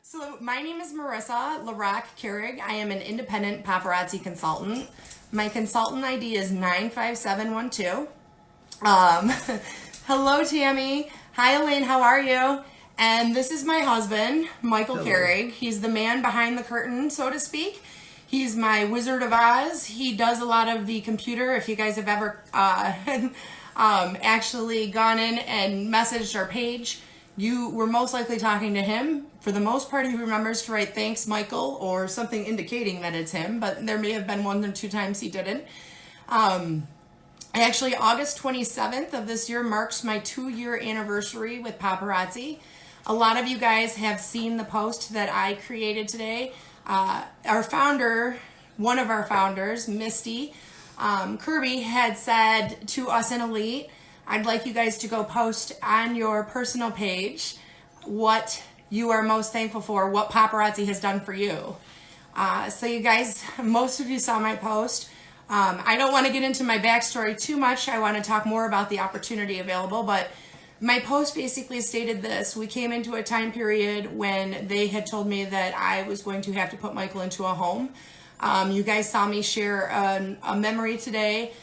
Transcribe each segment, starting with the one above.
So my name is Marissa Keurig. I am an independent paparazzi consultant. My consultant ID is 95712. Hello, Tammy. Hi, Elaine. How are you? And this is my husband, Michael Keurig. He's the man behind the curtain, so to speak. He's my Wizard of Oz. He does a lot of the computer. If you guys have ever actually gone in and messaged our page, you were most likely talking to him. For the most part, he remembers to write thanks, Michael, or something indicating that it's him, but there may have been one or two times he didn't. Actually, August 27th of this year marks my 2-year anniversary with Paparazzi. A lot of you guys have seen the post that I created today. Our founder, one of our founders, Misty Kirby, had said to us in Elite, I'd like you guys to go post on your personal page what you are most thankful for, what Paparazzi has done for you. So you guys, most of you saw my post. I don't want to get into my backstory too much. I want to talk more about the opportunity available, but my post basically stated this. We came into a time period when they had told me that I was going to have to put Michael into a home. You guys saw me share a memory today.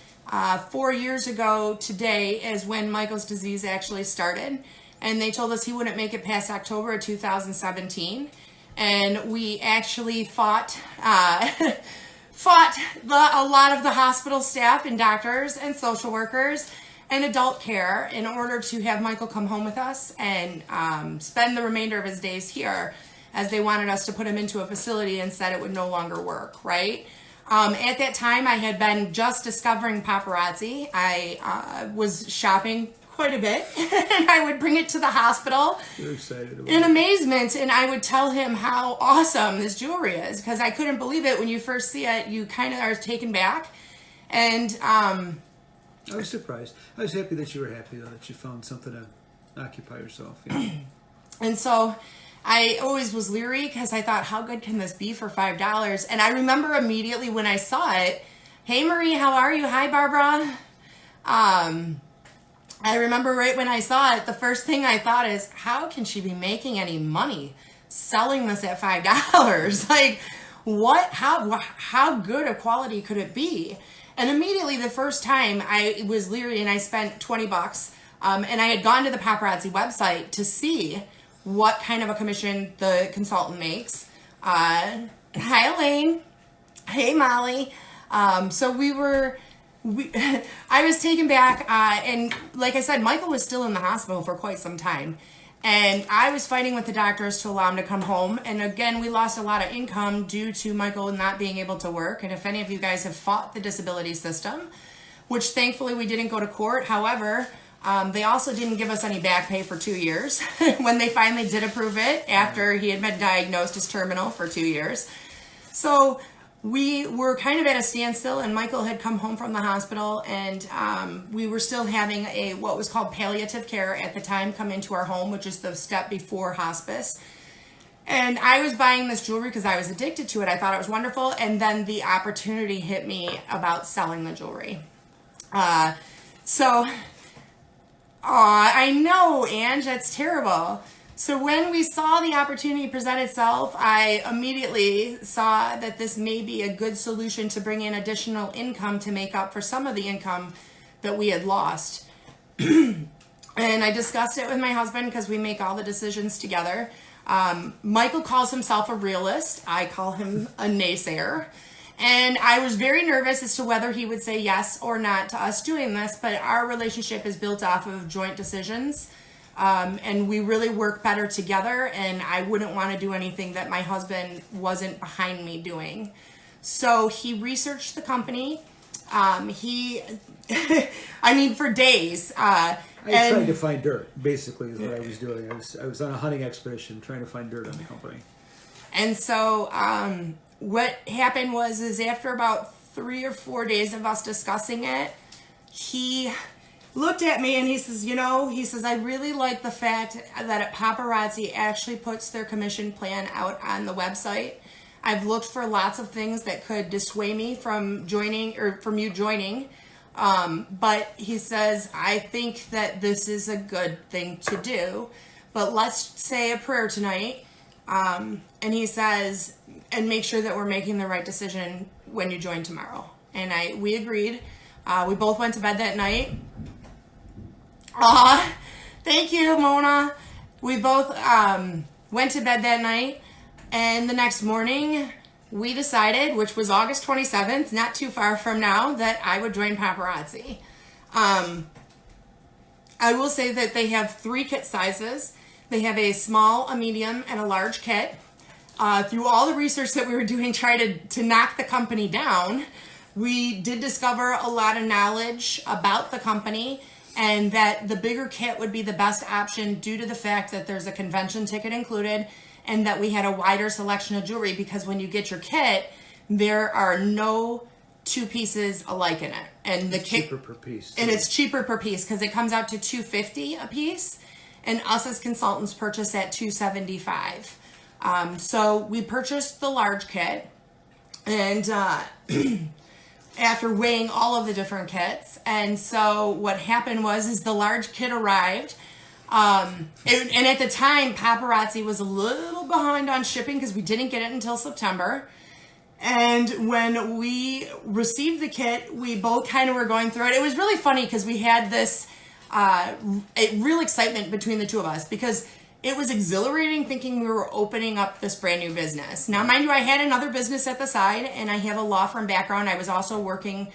4 years ago today is when Michael's disease actually started, and they told us he wouldn't make it past October of 2017, and we actually fought a lot of the hospital staff and doctors and social workers and adult care in order to have Michael come home with us and spend the remainder of his days here, as they wanted us to put him into a facility and said it would no longer work, right? At that time, I had been just discovering Paparazzi. I was shopping quite a bit, and I would bring it to the hospital. You're excited about in amazement, and I would tell him how awesome this jewelry is, because I couldn't believe it. When you first see it, you kind of are taken back. And I was surprised. I was happy that you were happy, though, that you found something to occupy yourself. Yeah. And so I always was leery because I thought, how good can this be for $5? And I remember immediately when I saw it, hey Marie, how are you? Hi Barbara. I remember right when I saw it, the first thing I thought is, how can she be making any money selling this at $5? Like, what? How good a quality could it be? And immediately the first time I was leery, and I spent $20, and I had gone to the Paparazzi website to see what kind of a commission the consultant makes. Hi Elaine. Hey Molly. So I was taken back, and like I said, Michael was still in the hospital for quite some time. And I was fighting with the doctors to allow him to come home. And again, we lost a lot of income due to Michael not being able to work. And if any of you guys have fought the disability system, which thankfully we didn't go to court. However, they also didn't give us any back pay for 2 years when they finally did approve it after he had been diagnosed as terminal for 2 years. So we were kind of at a standstill, and Michael had come home from the hospital, and we were still having what was called palliative care at the time come into our home, which is the step before hospice. And I was buying this jewelry because I was addicted to it. I thought it was wonderful. And then the opportunity hit me about selling the jewelry. I know, Ange, that's terrible. So when we saw the opportunity present itself, I immediately saw that this may be a good solution to bring in additional income to make up for some of the income that we had lost. And I discussed it with my husband because we make all the decisions together. Michael calls himself a realist. I call him a naysayer. And I was very nervous as to whether he would say yes or not to us doing this, but our relationship is built off of joint decisions. And we really work better together, and I wouldn't want to do anything that my husband wasn't behind me doing. So he researched the company. For days. I tried to find dirt, basically, is what I was doing. I was on a hunting expedition trying to find dirt on the company. And so what happened was after about 3 or 4 days of us discussing it, he looked at me and he says, I really like the fact that Paparazzi actually puts their commission plan out on the website. I've looked for lots of things that could dissuade me from joining or from you joining. But he says, I think that this is a good thing to do. But let's say a prayer tonight And he says, and make sure that we're making the right decision when you join tomorrow. And we agreed. We both went to bed that night. Aw, thank you, Mona. We both went to bed that night. And the next morning, we decided, which was August 27th, not too far from now, that I would join Paparazzi. I will say that they have 3 kit sizes. They have a small, a medium, and a large kit. Through all the research that we were doing, trying to knock the company down, we did discover a lot of knowledge about the company, and that the bigger kit would be the best option due to the fact that there's a convention ticket included, and that we had a wider selection of jewelry, because when you get your kit, there are no 2 pieces alike in it. And the kit, cheaper per piece. And it's cheaper per piece because it comes out to $250 a piece, and us as consultants purchase at $275. So we purchased the large kit, and after weighing all of the different kits, and so what happened is the large kit arrived. And at the time, Paparazzi was a little behind on shipping because we didn't get it until September. And when we received the kit, we both kind of were going through it. It was really funny because we had this real excitement between the two of us, because it was exhilarating thinking we were opening up this brand new business. Now, mind you, I had another business at the side, and I have a law firm background. I was also working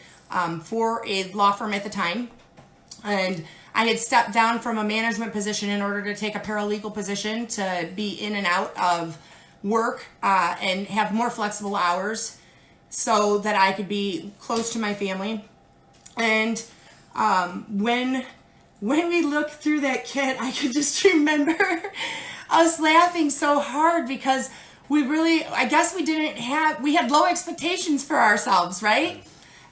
for a law firm at the time. And I had stepped down from a management position in order to take a paralegal position to be in and out of work and have more flexible hours so that I could be close to my family. And when we looked through that kit, I could just remember us laughing so hard because we had low expectations for ourselves, right?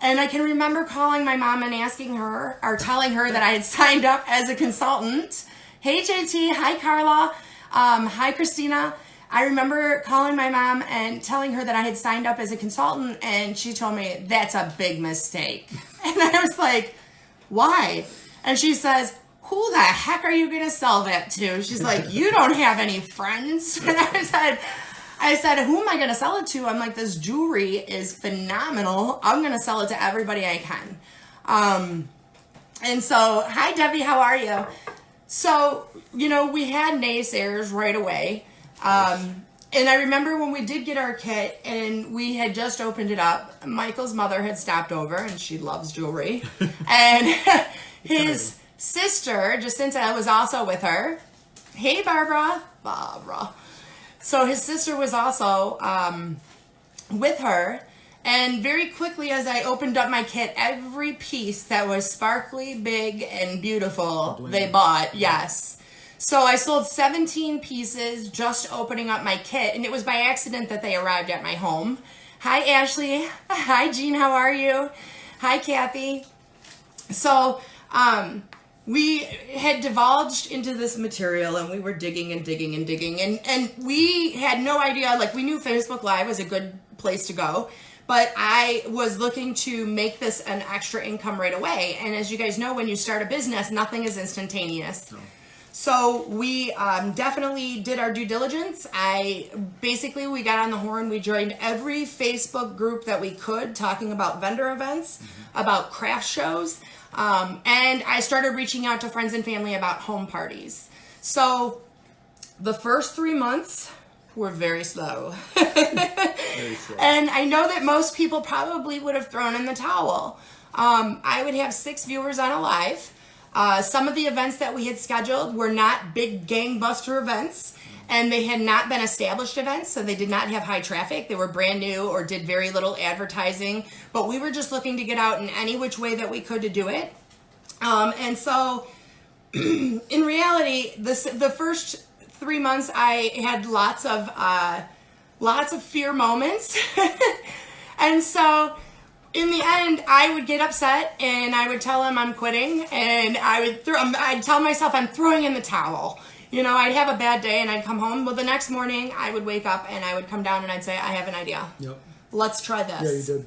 And I can remember calling my mom and asking her, or telling her that I had signed up as a consultant. Hey, JT. Hi, Carla. Hi, Christina. I remember calling my mom and telling her that I had signed up as a consultant, and she told me, that's a big mistake. And I was like, why? And she says, who the heck are you going to sell that to? She's like, you don't have any friends. And I said, who am I going to sell it to? I'm like, this jewelry is phenomenal. I'm going to sell it to everybody I can. And so, hi, Debbie, how are you? So, we had naysayers right away. And I remember when we did get our kit and we had just opened it up, Michael's mother had stopped over, and she loves jewelry. And his sister, Jacinta, was also with her. Hey, Barbara. So his sister was also with her. And very quickly, as I opened up my kit, every piece that was sparkly, big, and beautiful, they bought. Yes. So I sold 17 pieces just opening up my kit, and it was by accident that they arrived at my home. Hi, Ashley. Hi, Jean. How are you? Hi, Kathy. So we had divulged into this material, and we were digging and digging and digging, and we had no idea. Like, we knew Facebook Live was a good place to go, but I was looking to make this an extra income right away. And as you guys know, when you start a business, nothing is instantaneous. No. So we definitely did our due diligence. We got on the horn. We joined every Facebook group that we could, talking about vendor events, about craft shows, and I started reaching out to friends and family about home parties. So the first 3 months were very slow. Very slow. And I know that most people probably would have thrown in the towel. I would have 6 viewers on a live. Some of the events that we had scheduled were not big gangbuster events, and they had not been established events, so they did not have high traffic. They were brand new or did very little advertising, but we were just looking to get out in any which way that we could to do it. And so in reality, the first 3 months, I had lots of fear moments. And so in the end, I would get upset and I would tell him I'm quitting, and I'd tell myself I'm throwing in the towel. I'd have a bad day and I'd come home. Well, the next morning I would wake up and I would come down and I'd say, I have an idea. Yep. Let's try this. Yeah, you did.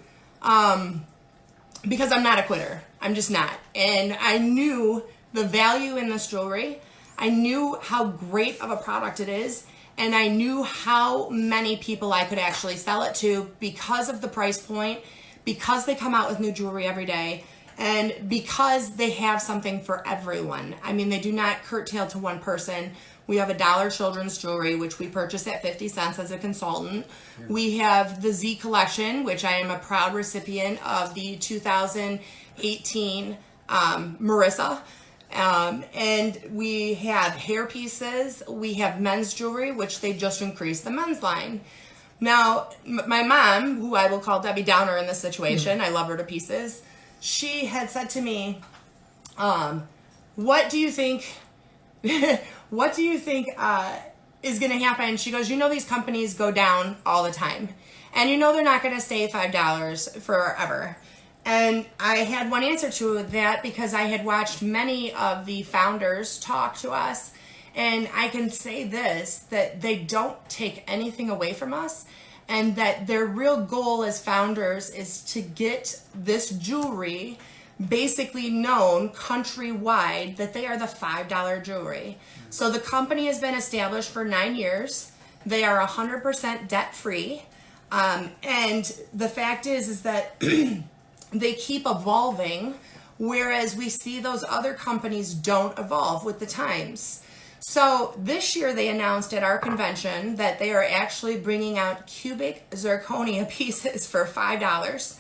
Because I'm not a quitter. I'm just not. And I knew the value in this jewelry. I knew how great of a product it is. and I knew how many people I could actually sell it to because of the price point, because they come out with new jewelry every day, and because they have something for everyone. I mean, they do not curtail to one person. We have a dollar children's jewelry, which we purchase at 50 cents as a consultant. Yeah. We have the Z collection, which I am a proud recipient of the 2018 Marissa. And we have hair pieces. We have men's jewelry, which they just increased the men's line. Now, my mom, who I will call Debbie Downer in this situation, I love her to pieces, she had said to me, what do you think... what do you think is going to happen? She goes, you know, these companies go down all the time. And you know they're not going to stay $5 forever. And I had one answer to that because I had watched many of the founders talk to us. And I can say this, that they don't take anything away from us. And that their real goal as founders is to get this jewelry basically known countrywide that they are the $5 jewelry. So the company has been established for 9 years. They are 100% debt free. And the fact is that they keep evolving, whereas we see those other companies don't evolve with the times. So this year they announced at our convention that they are actually bringing out cubic zirconia pieces for $5.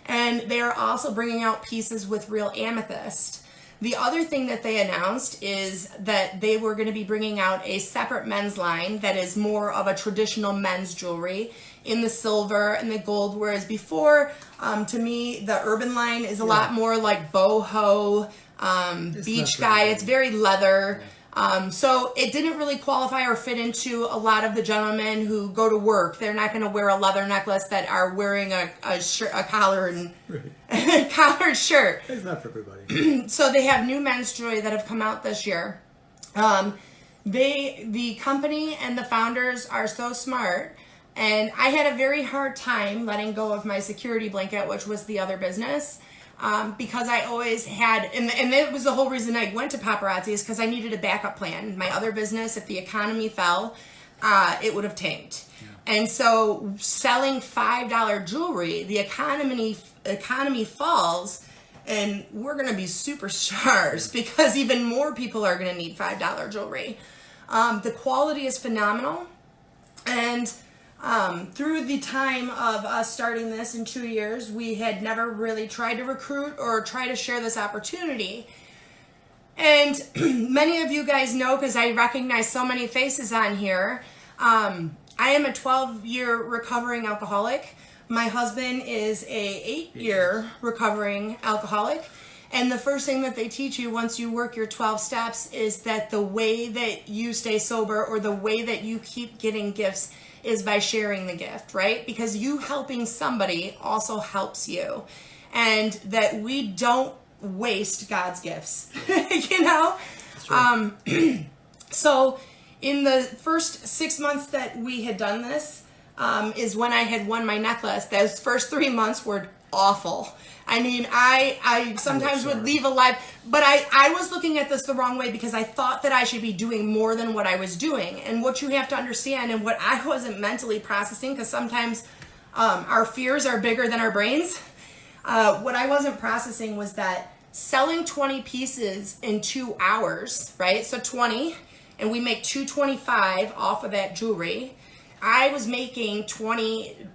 And they are also bringing out pieces with real amethyst. The other thing that they announced is that they were going to be bringing out a separate men's line that is more of a traditional men's jewelry in the silver and the gold, whereas before, to me, the urban line is a lot more like boho, beach guy. It's very leather. So it didn't really qualify or fit into a lot of the gentlemen who go to work. They're not going to wear a leather necklace that are wearing a shirt, a collar and collared shirt. It's not for everybody. So they have new men's jewelry that have come out this year. The company and the founders are so smart. And I had a very hard time letting go of my security blanket, which was the other business. Because I always had, and that was the whole reason I went to Paparazzi, is because I needed a backup plan. My other business, if the economy fell, it would have tanked. Yeah. And so selling $5 jewelry, the economy falls, and we're going to be superstars because even more people are going to need $5 jewelry. The quality is phenomenal. And through the time of us starting this in 2 years, we had never really tried to recruit or try to share this opportunity. And many of you guys know, because I recognize so many faces on here, I am a 12-year recovering alcoholic. My husband is a 8-year recovering alcoholic. And the first thing that they teach you once you work your 12 steps is that the way that you stay sober, or the way that you keep getting gifts, is by sharing the gift, right? Because you helping somebody also helps you. And that we don't waste God's gifts, you know? Right. So in the first 6 months that we had done this, is when I had won my necklace. Those first 3 months were awful. I mean, I sometimes would leave a live, but I was looking at this the wrong way because I thought that I should be doing more than what I was doing. And what you have to understand, and what I wasn't mentally processing, because sometimes our fears are bigger than our brains. What I wasn't processing was that selling 20 pieces in 2 hours, right? So 20, and we make $225 off of that jewelry. I was making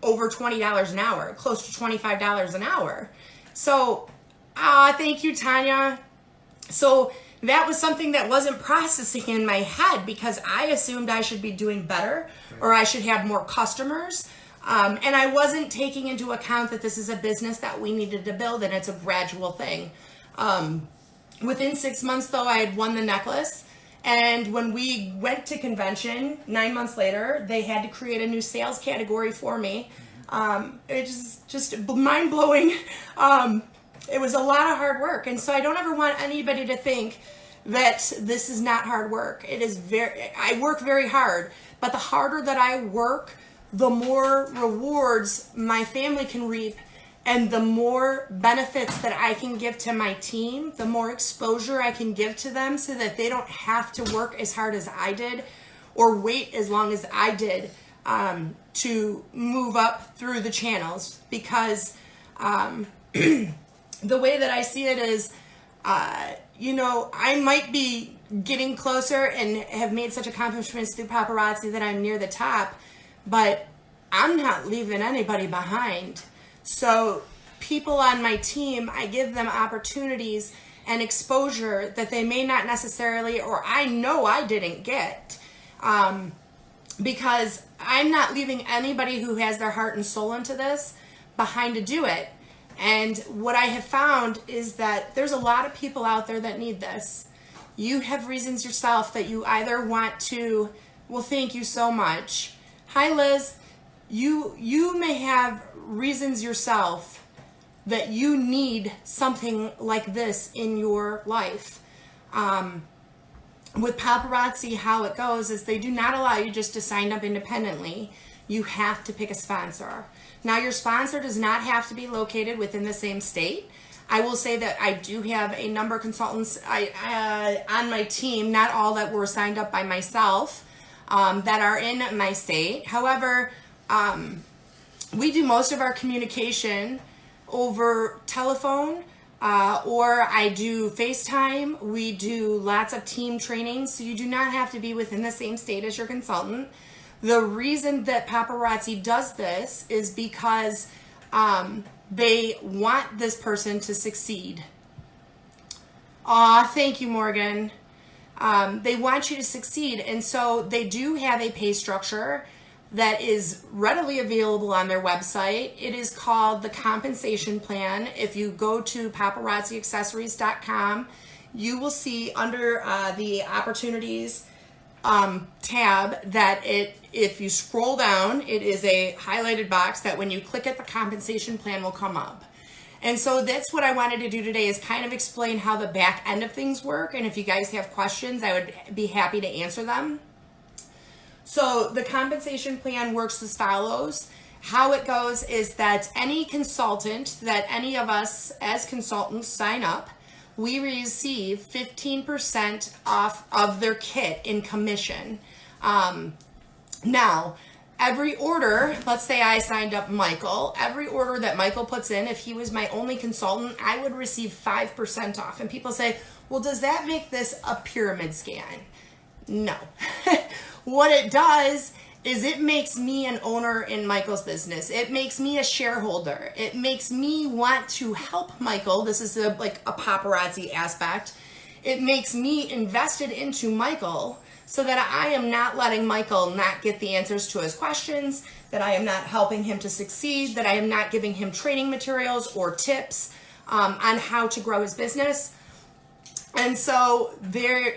over $20 an hour, close to $25 an hour. So, thank you, Tanya. So that was something that wasn't processing in my head because I assumed I should be doing better, or I should have more customers. And I wasn't taking into account that this is a business that we needed to build, and it's a gradual thing. Within 6 months, though, I had won the necklace. And when we went to convention 9 months later, they had to create a new sales category for me. It's just mind-blowing. It was a lot of hard work. And so I don't ever want anybody to think that this is not hard work. It is I work very hard, but the harder that I work, the more rewards my family can reap, and the more benefits that I can give to my team, the more exposure I can give to them so that they don't have to work as hard as I did, or wait as long as I did to move up through the channels, because the way that I see it is, you know, I might be getting closer and have made such accomplishments through paparazzi that I'm near the top, but I'm not leaving anybody behind. So people on my team, I give them opportunities and exposure that they may not necessarily, or I know I didn't get, because I'm not leaving anybody who has their heart and soul into this behind to do it. And what I have found is that there's a lot of people out there that need this. You have reasons yourself that you either want to, well, thank you so much. Hi, Liz. You may have reasons yourself that you need something like this in your life. With paparazzi, how it goes is they do not allow you just to sign up independently. You have to pick a sponsor. Now, your sponsor does not have to be located within the same state. I will say that I do have a number of consultants on my team, not all that were signed up by myself, that are in my state. However, we do most of our communication over telephone, or I do FaceTime. We do lots of team training, so you do not have to be within the same state as your consultant. The reason that paparazzi does this is because they want this person to succeed. Aw, thank you, Morgan. They want you to succeed, and so they do have a pay structure that is readily available on their website. It is called the compensation plan. If you go to paparazziaccessories.com, you will see under the opportunities tab that if you scroll down, it is a highlighted box that when you click it, the compensation plan will come up. And so that's what I wanted to do today, is kind of explain how the back end of things work. And if you guys have questions, I would be happy to answer them. So the compensation plan works as follows. How it goes is that any consultant that any of us as consultants sign up, we receive 15% off of their kit in commission. Now, every order, let's say I signed up Michael, every order that Michael puts in, if he was my only consultant, I would receive 5% off. And people say, well, does that make this a pyramid scan? No. What it does is it makes me an owner in Michael's business. It makes me a shareholder. It makes me want to help Michael. This is like a paparazzi aspect. It makes me invested into Michael so that I am not letting Michael not get the answers to his questions, that I am not helping him to succeed, that I am not giving him training materials or tips on how to grow his business. And so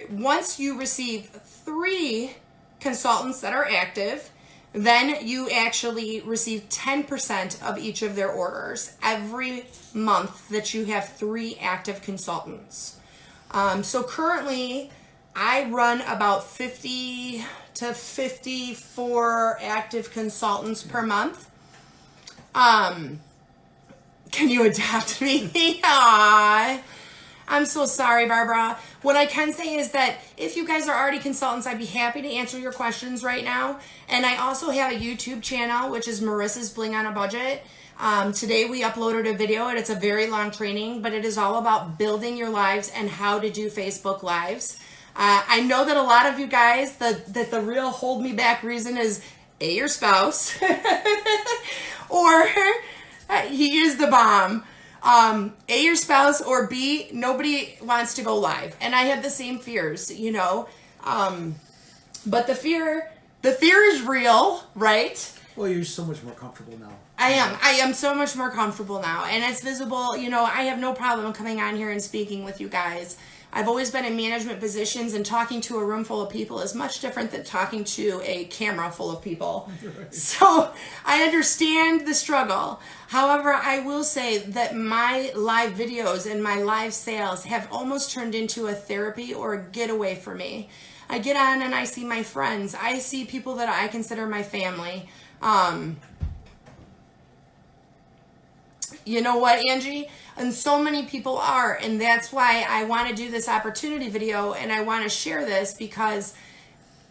once you receive 3 consultants that are active, then you actually receive 10% of each of their orders every month that you have 3 active consultants. So currently I run about 50 to 54 active consultants per month. Can you adopt me? Aww. I'm so sorry, Barbara. What I can say is that if you guys are already consultants, I'd be happy to answer your questions right now. And I also have a YouTube channel, which is Marissa's Bling on a Budget. Today we uploaded a video, and it's a very long training, but it is all about building your lives and how to do Facebook Lives. I know that a lot of you guys, that the real hold me back reason is A, your spouse, or he is the bomb. A, your spouse, or B, nobody wants to go live. And I have the same fears, you know. But the fear is real, right? Well, you're so much more comfortable now. I am so much more comfortable now, and it's visible. You know, I have no problem coming on here and speaking with you guys. I've always been in management positions, and talking to a room full of people is much different than talking to a camera full of people. Right. So I understand the struggle. However, I will say that my live videos and my live sales have almost turned into a therapy or a getaway for me. I get on and I see my friends. I see people that I consider my family. You know what, Angie? And so many people are, and that's why I want to do this opportunity video, and I want to share this, because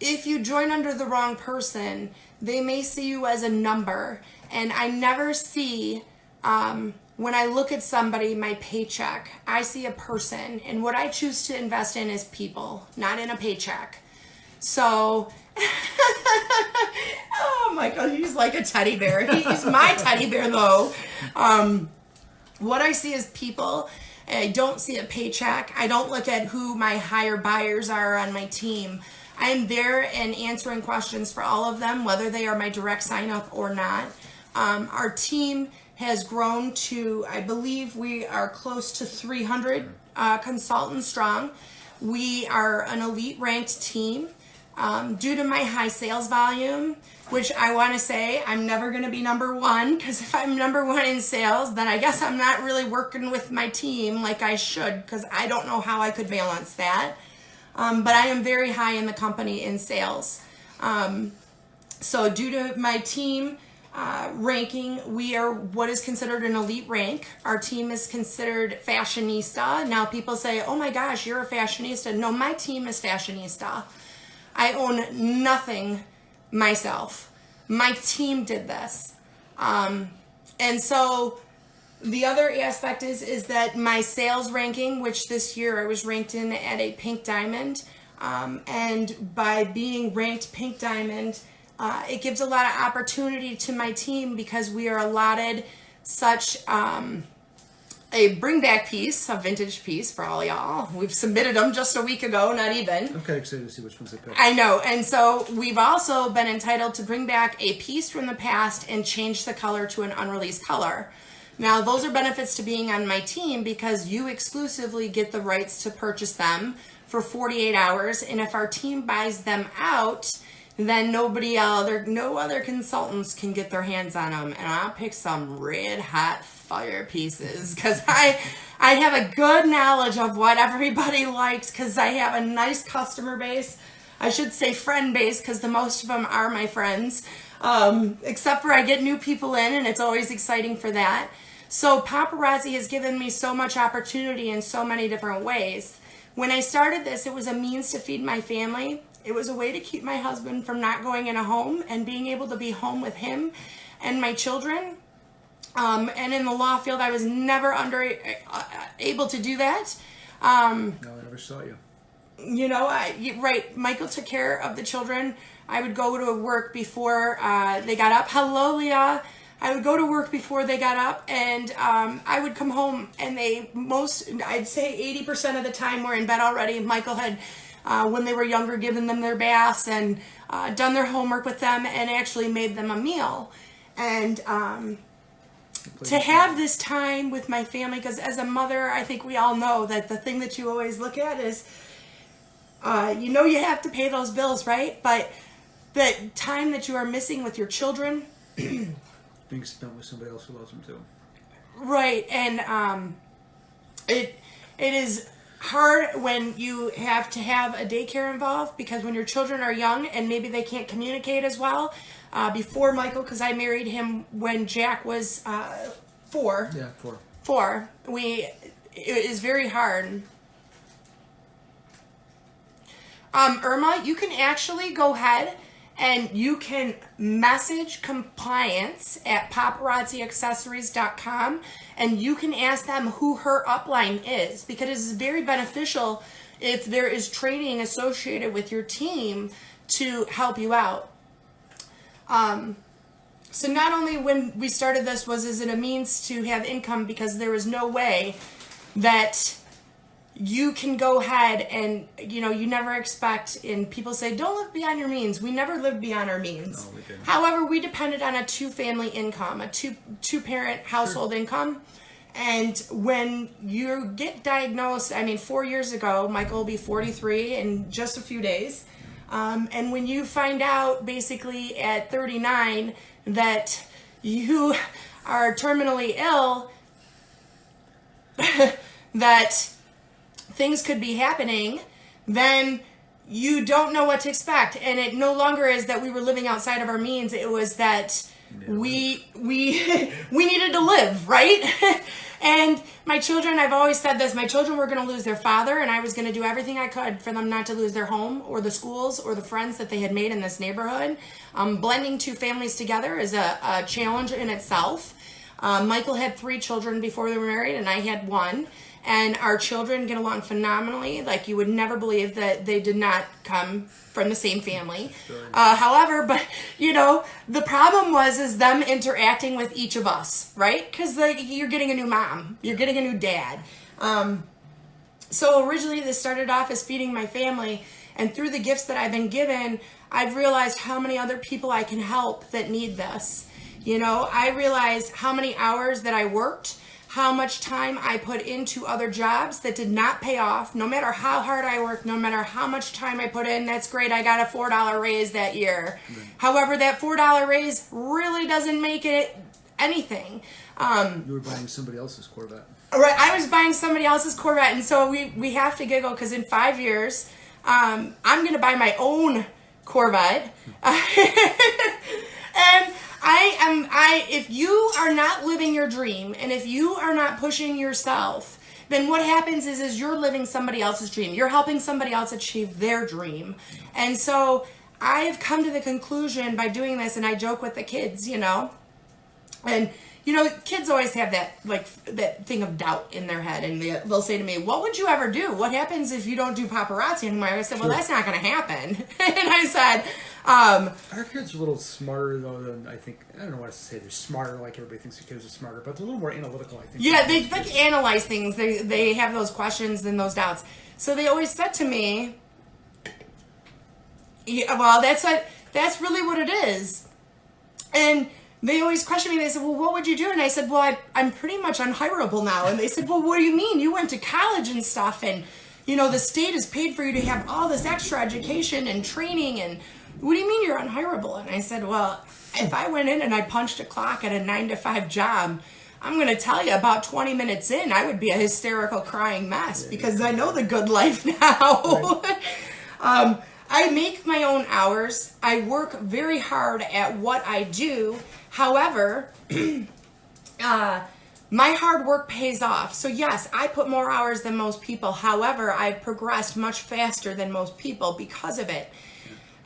if you join under the wrong person, they may see you as a number. And I never see, when I look at somebody, my paycheck. I see a person. And what I choose to invest in is people, not in a paycheck. So, oh my God, he's like a teddy bear. He's my teddy bear, though. What I see is people. I don't see a paycheck. I don't look at who my higher buyers are on my team. I am there and answering questions for all of them, whether they are my direct sign up or not. Our team has grown to, I believe we are close to 300 consultants strong. We are an elite ranked team. Due to my high sales volume, which I want to say I'm never going to be number one, because if I'm number one in sales, then I guess I'm not really working with my team like I should, because I don't know how I could balance that. But I am very high in the company in sales. So due to my team ranking, we are what is considered an elite rank. Our team is considered fashionista. Now people say, oh my gosh, you're a fashionista. No, my team is fashionista. I own nothing myself. My team did this. And so the other aspect is that my sales ranking, which this year I was ranked in at a pink diamond, and by being ranked pink diamond, it gives a lot of opportunity to my team because we are allotted such a bring back piece, a vintage piece for all y'all. We've submitted them just a week ago, not even. I'm kind of excited to see which ones they pick. I know. And so we've also been entitled to bring back a piece from the past and change the color to an unreleased color. Now, those are benefits to being on my team because you exclusively get the rights to purchase them for 48 hours. And if our team buys them out, then no other consultants can get their hands on them. And I'll pick some red hot fire pieces because I have a good knowledge of what everybody likes because I have a nice customer base. I should say friend base because the most of them are my friends. Except for I get new people in and it's always exciting for that. So Paparazzi has given me so much opportunity in so many different ways. When I started this, it was a means to feed my family. It was a way to keep my husband from not going in a home and being able to be home with him and my children. And in the law field, I was never able to do that. No, I never saw you. You know, right, Michael took care of the children. I would go to work before they got up. Hello, Leah. I would go to work before they got up, and I would come home, and I'd say 80% of the time were in bed already. Michael had, when they were younger, given them their baths and done their homework with them and actually made them a meal. And to have this time with my family, because as a mother, I think we all know that the thing that you always look at is, you have to pay those bills, right? But the time that you are missing with your children, being spent with somebody else who loves them too. Right, and it is hard when you have to have a daycare involved because when your children are young and maybe they can't communicate as well. Before Michael, because I married him when Jack was 4. Yeah, 4. 4. It is very hard. Irma, you can actually go ahead and you can message compliance at paparazziaccessories.com and you can ask them who her upline is because it is very beneficial if there is training associated with your team to help you out. So not only when we started this is it a means to have income because there is no way that you can go ahead and, you never expect, and people say, don't live beyond your means. We never lived beyond our means. No, we didn't. However, we depended on a 2-family income, a two-parent household income. And when you get diagnosed, 4 years ago, Michael will be 43 in just a few days. And when you find out basically at 39 that you are terminally ill, that things could be happening, then you don't know what to expect. And it no longer is that we were living outside of our means. It was that we needed to live, right? And my children, I've always said this, my children were going to lose their father, and I was going to do everything I could for them not to lose their home or the schools or the friends that they had made in this neighborhood. Blending two families together is a challenge in itself. Michael had 3 children before they were married, and I had 1. And our children get along phenomenally. Like, you would never believe that they did not come from the same family. Sure. However, but the problem is them interacting with each of us, right? Because you're getting a new mom, you're getting a new dad. So originally this started off as feeding my family, and through the gifts that I've been given, I've realized how many other people I can help that need this. I realized how many hours that I worked, how much time I put into other jobs that did not pay off. No matter how hard I worked, no matter how much time I put in, that's great, I got a $4 raise that year. Right. However, that $4 raise really doesn't make it anything. You were buying somebody else's Corvette. Right, I was buying somebody else's Corvette, and so we have to giggle because in 5 years, I'm going to buy my own Corvette. And if you are not living your dream, and if you are not pushing yourself, then what happens is you're living somebody else's dream. You're helping somebody else achieve their dream. And so I've come to the conclusion by doing this, and I joke with the kids, and kids always have that thing of doubt in their head, and they'll say to me, what would you ever do? What happens if you don't do paparazzi anymore? I said, well, that's not going to happen. And I said, our kids are a little smarter, though, than I think. I don't know what to say. They're smarter, like everybody thinks the kids are smarter, but they're a little more analytical, I think. Yeah, they analyze things. They have those questions and those doubts. So they always said to me, yeah, well, that's really what it is. And they always question me. They said, well, what would you do? And I said, well, I'm pretty much unhireable now. And they said, well, what do you mean? You went to college and stuff, and the state has paid for you to have all this extra education and training, and what do you mean you're unhireable? And I said, well, if I went in and I punched a clock at a 9-to-5 job, I'm going to tell you, about 20 minutes in, I would be a hysterical crying mess because I know the good life now. Right. I make my own hours. I work very hard at what I do. However, my hard work pays off. So yes, I put more hours than most people. However, I've progressed much faster than most people because of it.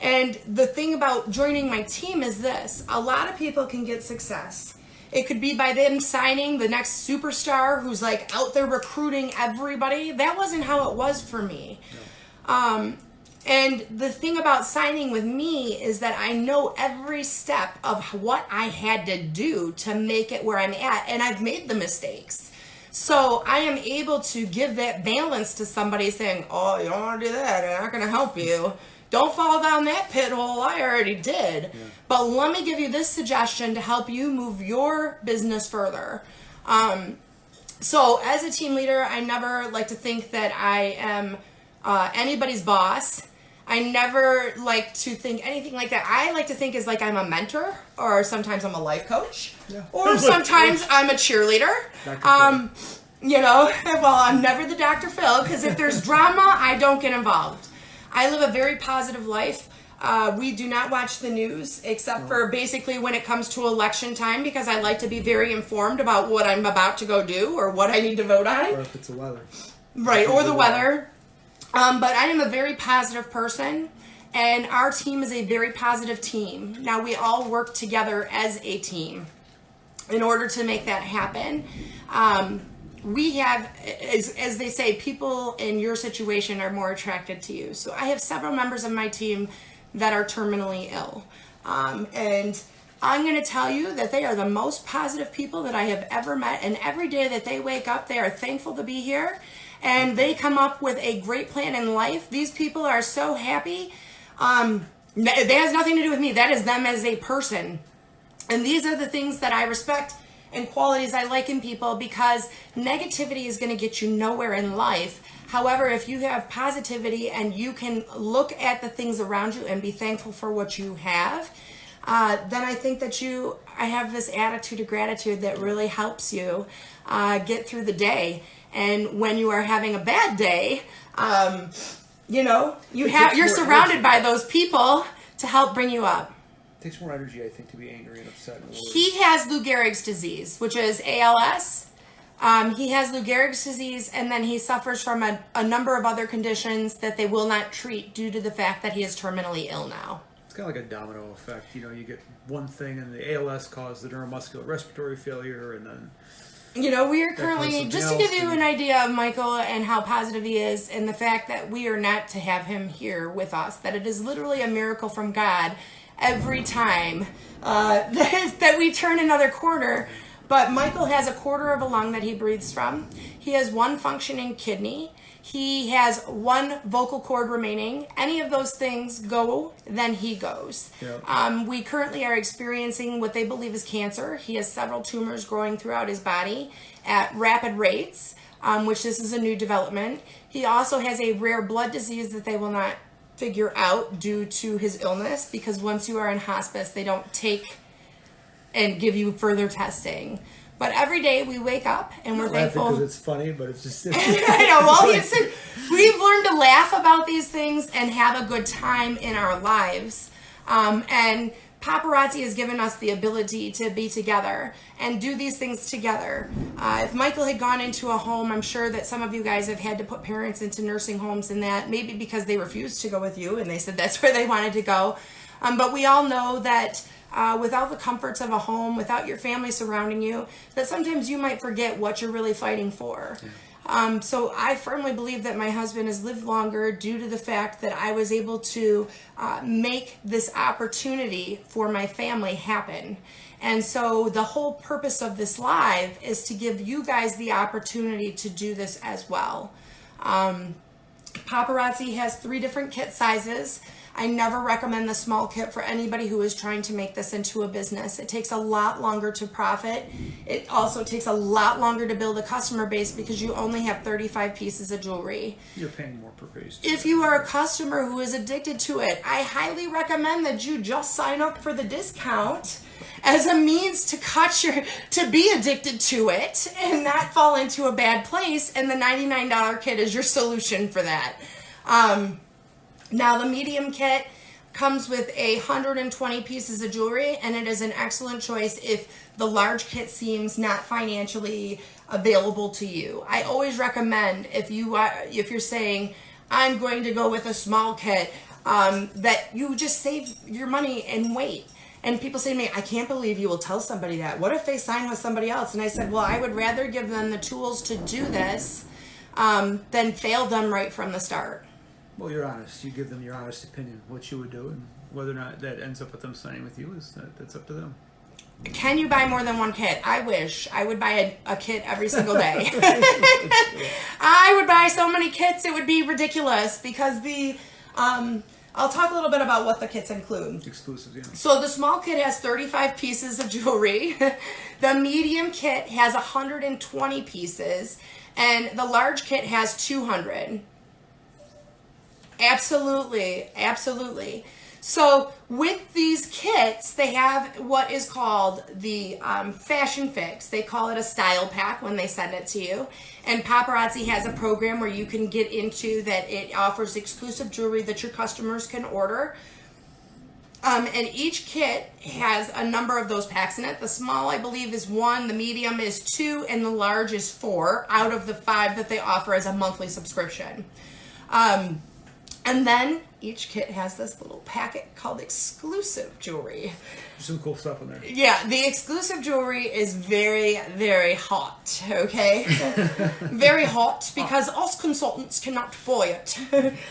And the thing about joining my team is this. A lot of people can get success. It could be by them signing the next superstar who's out there recruiting everybody. That wasn't how it was for me. No. And the thing about signing with me is that I know every step of what I had to do to make it where I'm at, and I've made the mistakes. So I am able to give that balance to somebody saying, oh, you don't want to do that, I'm not going to help you. Don't fall down that pit hole, I already did. Yeah. But let me give you this suggestion to help you move your business further. So as a team leader, I never like to think that I am anybody's boss. I never like to think anything like that. I like to think is I'm a mentor, or sometimes I'm a life coach, or sometimes I'm a cheerleader. Well, I'm never the Dr. Phil, because if there's drama, I don't get involved. I live a very positive life. We do not watch the news except for basically when it comes to election time, because I like to be very informed about what I'm about to go do or what I need to vote on. Or if it's the weather. Right, or the weather. But I am a very positive person, and our team is a very positive team. Now, we all work together as a team in order to make that happen. We have, as they say, people in your situation are more attracted to you. So I have several members of my team that are terminally ill. And I'm going to tell you that they are the most positive people that I have ever met. And every day that they wake up, they are thankful to be here. And they come up with a great plan in life. These people are so happy. That has nothing to do with me. That is them as a person. And these are the things that I respect and qualities I like in people, because negativity is going to get you nowhere in life. However, if you have positivity and you can look at the things around you and be thankful for what you have, then I think that I have this attitude of gratitude that really helps you get through the day. And when you are having a bad day, you're surrounded by those people to help bring you up. It takes more energy, I think, to be angry and upset. And he has Lou Gehrig's disease, which is ALS. He has Lou Gehrig's disease, and then he suffers from a number of other conditions that they will not treat due to the fact that he is terminally ill now. It's kind of like a domino effect. You know, you get one thing, and the ALS caused the neuromuscular respiratory failure, and then... You know, we are currently, just to give you an idea of Michael and how positive he is, and the fact that we are not to have him here with us, that it is literally a miracle from God every time that we turn another corner. But Michael has a quarter of a lung that he breathes from. He has one functioning kidney. He has one vocal cord remaining. Any of those things go, then he goes. Yep. We currently are experiencing what they believe is cancer. He has several tumors growing throughout his body at rapid rates, which this is a new development. He also has a rare blood disease that they will not figure out due to his illness, because once you are in hospice, they don't take and give you further testing. But every day we wake up and we're thankful. Because it's funny, but it's just... I know. Well, we've learned to laugh about these things and have a good time in our lives. And Paparazzi has given us the ability to be together and do these things together. If Michael had gone into a home, I'm sure that some of you guys have had to put parents into nursing homes and that, maybe because they refused to go with you and they said that's where they wanted to go. But we all know that without the comforts of a home, without your family surrounding you, that sometimes you might forget what you're really fighting for. Yeah. So I firmly believe that my husband has lived longer due to the fact that I was able to make this opportunity for my family happen. And so the whole purpose of this live is to give you guys the opportunity to do this as well. Paparazzi has 3 different kit sizes. I never recommend the small kit for anybody who is trying to make this into a business. It takes a lot longer to profit. It also takes a lot longer to build a customer base because you only have 35 pieces of jewelry. You're paying more per piece. If you are a customer who is addicted to it, I highly recommend that you just sign up for the discount as a means to be addicted to it and not fall into a bad place, and the $99 kit is your solution for that. Now the medium kit comes with 120 pieces of jewelry, and it is an excellent choice if the large kit seems not financially available to you. I always recommend if you're saying I'm going to go with a small kit, that you just save your money and wait. And people say to me, I can't believe you will tell somebody that. What if they sign with somebody else? And I said, well, I would rather give them the tools to do this than fail them right from the start. Well, you're honest. You give them your honest opinion, what you would do, and whether or not that ends up with them signing with you that's up to them. Can you buy more than one kit? I wish. I would buy a kit every single day. I would buy so many kits, it would be ridiculous, because I'll talk a little bit about what the kits include. Exclusive, yeah. So the small kit has 35 pieces of jewelry. The medium kit has 120 pieces, and the large kit has 200. Absolutely, absolutely. So with these kits, they have what is called the fashion fix. They call it a style pack when they send it to you. And Paparazzi has a program where you can get into that. It offers exclusive jewelry that your customers can order. And each kit has a number of those packs in it. The small, I believe, is 1, the medium is 2, and the large is 4 out of the 5 that they offer as a monthly subscription. And then each kit has this little packet called exclusive jewelry. There's some cool stuff in there. Yeah, the exclusive jewelry is very, very hot, okay? Very hot, because us consultants cannot buy it.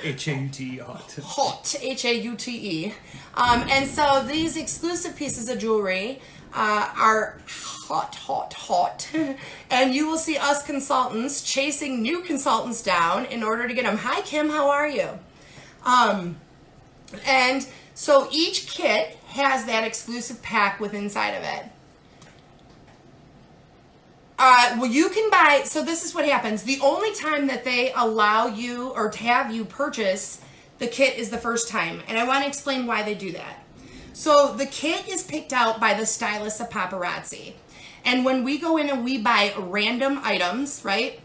H-A-U-T-E, hot. Hot, H-A-U-T-E. And so these exclusive pieces of jewelry are hot, hot, hot. And you will see us consultants chasing new consultants down in order to get them. Hi, Kim, how are you? And so each kit has that exclusive pack with inside of it. Well, you can buy, so this is what happens. The only time that they allow you or to have you purchase the kit is the first time. And I want to explain why they do that. So the kit is picked out by the stylist of Paparazzi. And when we go in and we buy random items, right?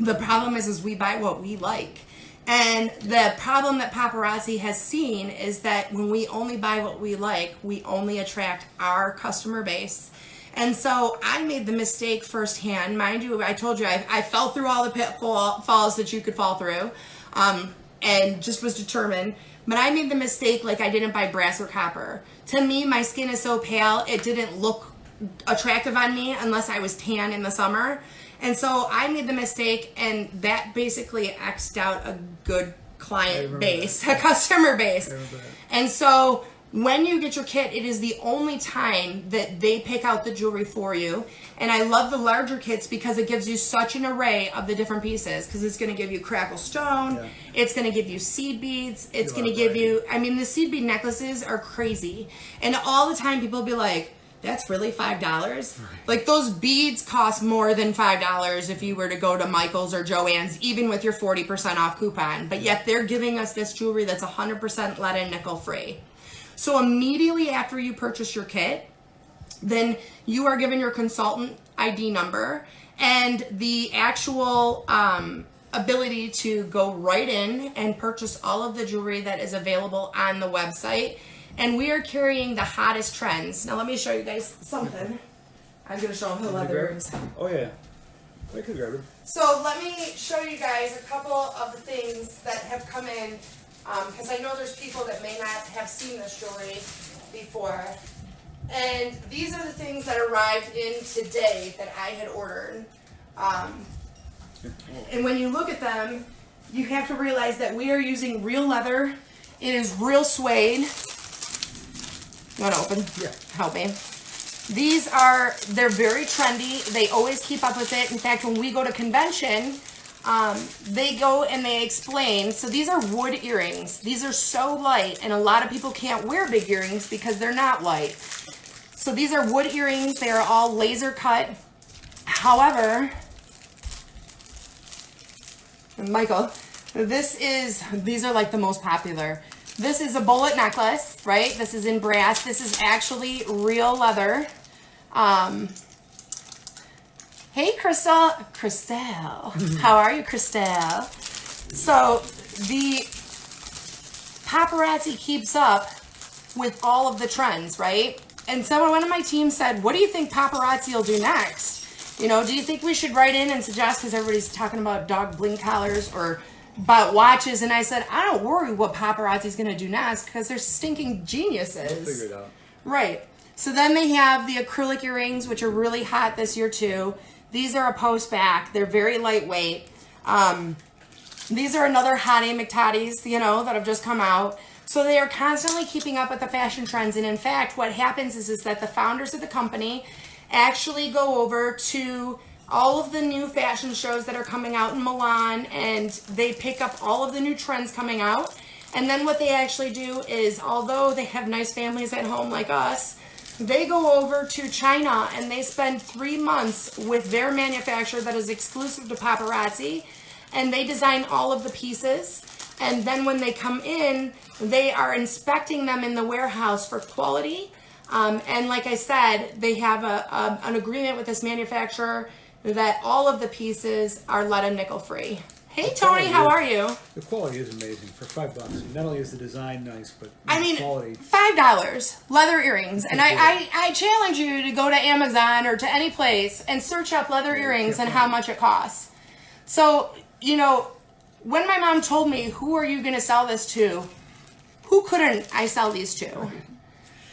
The problem is we buy what we like. And the problem that Paparazzi has seen is that when we only buy what we like, we only attract our customer base. And so I made the mistake firsthand. Mind you, I told you I fell through all the pitfalls that you could fall through, and just was determined. But I made the mistake, like, I didn't buy brass or copper. To me, my skin is so pale, it didn't look attractive on me unless I was tan in the summer. And so I made the mistake, and that basically X'd out a good client base, a customer base. And so when you get your kit, it is the only time that they pick out the jewelry for you. And I love the larger kits because it gives you such an array of the different pieces, because it's going to give you crackle stone, it's going to give you seed beads, it's going to give you, I mean, the seed bead necklaces are crazy. And all the time people will be like, that's really $5? Like, those beads cost more than $5 if you were to go to Michael's or Joann's, even with your 40% off coupon. But yet they're giving us this jewelry that's 100% lead and nickel free. So immediately after you purchase your kit, then you are given your consultant ID number and the actual ability to go right in and purchase all of the jewelry that is available on the website. And we are carrying the hottest trends. Now let me show you guys something. I'm going to show them the leather earrings. Oh yeah, I could grab it. So let me show you guys a couple of the things that have come in, because I know there's people that may not have seen this jewelry before. And these are the things that arrived in today that I had ordered. And when you look at them, you have to realize that we are using real leather. It is real suede. You want to open? Yeah. Help me. These are, they're very trendy. They always keep up with it. In fact, when we go to convention, they go and they explain. So these are wood earrings. These are so light, and a lot of people can't wear big earrings because they're not light. So these are wood earrings. They are all laser cut. However, Michael, these are like the most popular. This is a bullet necklace, right? This is in brass. This is actually real leather. Hey, Crystal. How are you, Crystal? So the Paparazzi keeps up with all of the trends, right? And one of my team said, what do you think Paparazzi will do next? You know, do you think we should write in and suggest, because everybody's talking about dog Bling collars or about watches, and I said, I don't worry what Paparazzi's going to do next, because they're stinking geniuses. We'll figure it out. Right. So then they have the acrylic earrings, which are really hot this year too. These are a post back. They're very lightweight. These are another hottie McTotties, you know, that have just come out. So they are constantly keeping up with the fashion trends. And in fact, what happens is that the founders of the company actually go over to all of the new fashion shows that are coming out in Milan, and they pick up all of the new trends coming out. And then what they actually do is, although they have nice families at home like us, they go over to China and they spend 3 months with their manufacturer that is exclusive to Paparazzi, and they design all of the pieces. And then when they come in, they are inspecting them in the warehouse for quality. And like I said, they have an agreement with this manufacturer that all of the pieces are lead and nickel free. Hey Tony, how are you? The quality is amazing for $5. Not only is the design nice, but the quality. $5 leather earrings, and I challenge you to go to Amazon or to any place and search up leather earrings and how much it costs. So, you know, when my mom told me, who are you going to sell this to? Who couldn't I sell these to?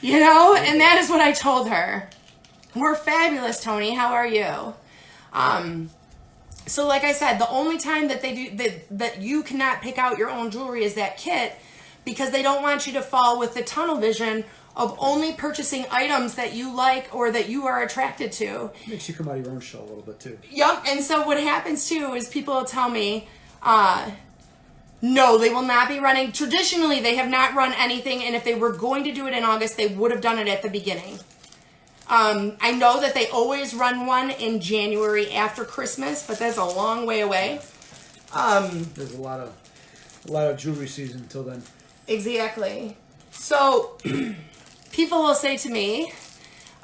You know, and that is what I told her. We're fabulous, Tony. How are you? So like I said, the only time that they do that you cannot pick out your own jewelry is that kit, because they don't want you to fall with the tunnel vision of only purchasing items that you like or that you are attracted to. Makes you come out of your own shell a little bit too. Yep. And so what happens too is people will tell me, no, they will not be running. Traditionally, they have not run anything, and if they were going to do it in August, they would have done it at the beginning. I know that they always run one in January after Christmas, but that's a long way away. There's a lot of jewelry season until then. Exactly. So people will say to me,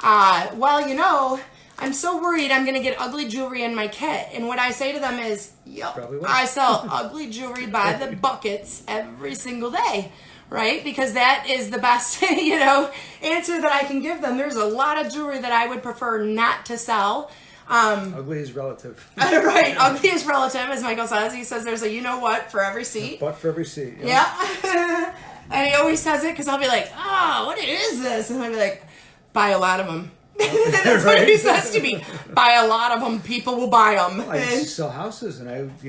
well, you know, I'm so worried I'm going to get ugly jewelry in my kit. And what I say to them is, yep, Probably will. I sell ugly jewelry by the buckets every single day, right? Because that is the best, answer that I can give them. There's a lot of jewelry that I would prefer not to sell. Ugly is relative. Right, ugly is relative, as Michael says. He says there's a you-know-what for every seat. But for every seat. Yeah. And he always says it because I'll be like, oh, what is this? And I'll be like, buy a lot of them. That's what he says to me. Buy a lot of them. People will buy them. I used to sell houses, and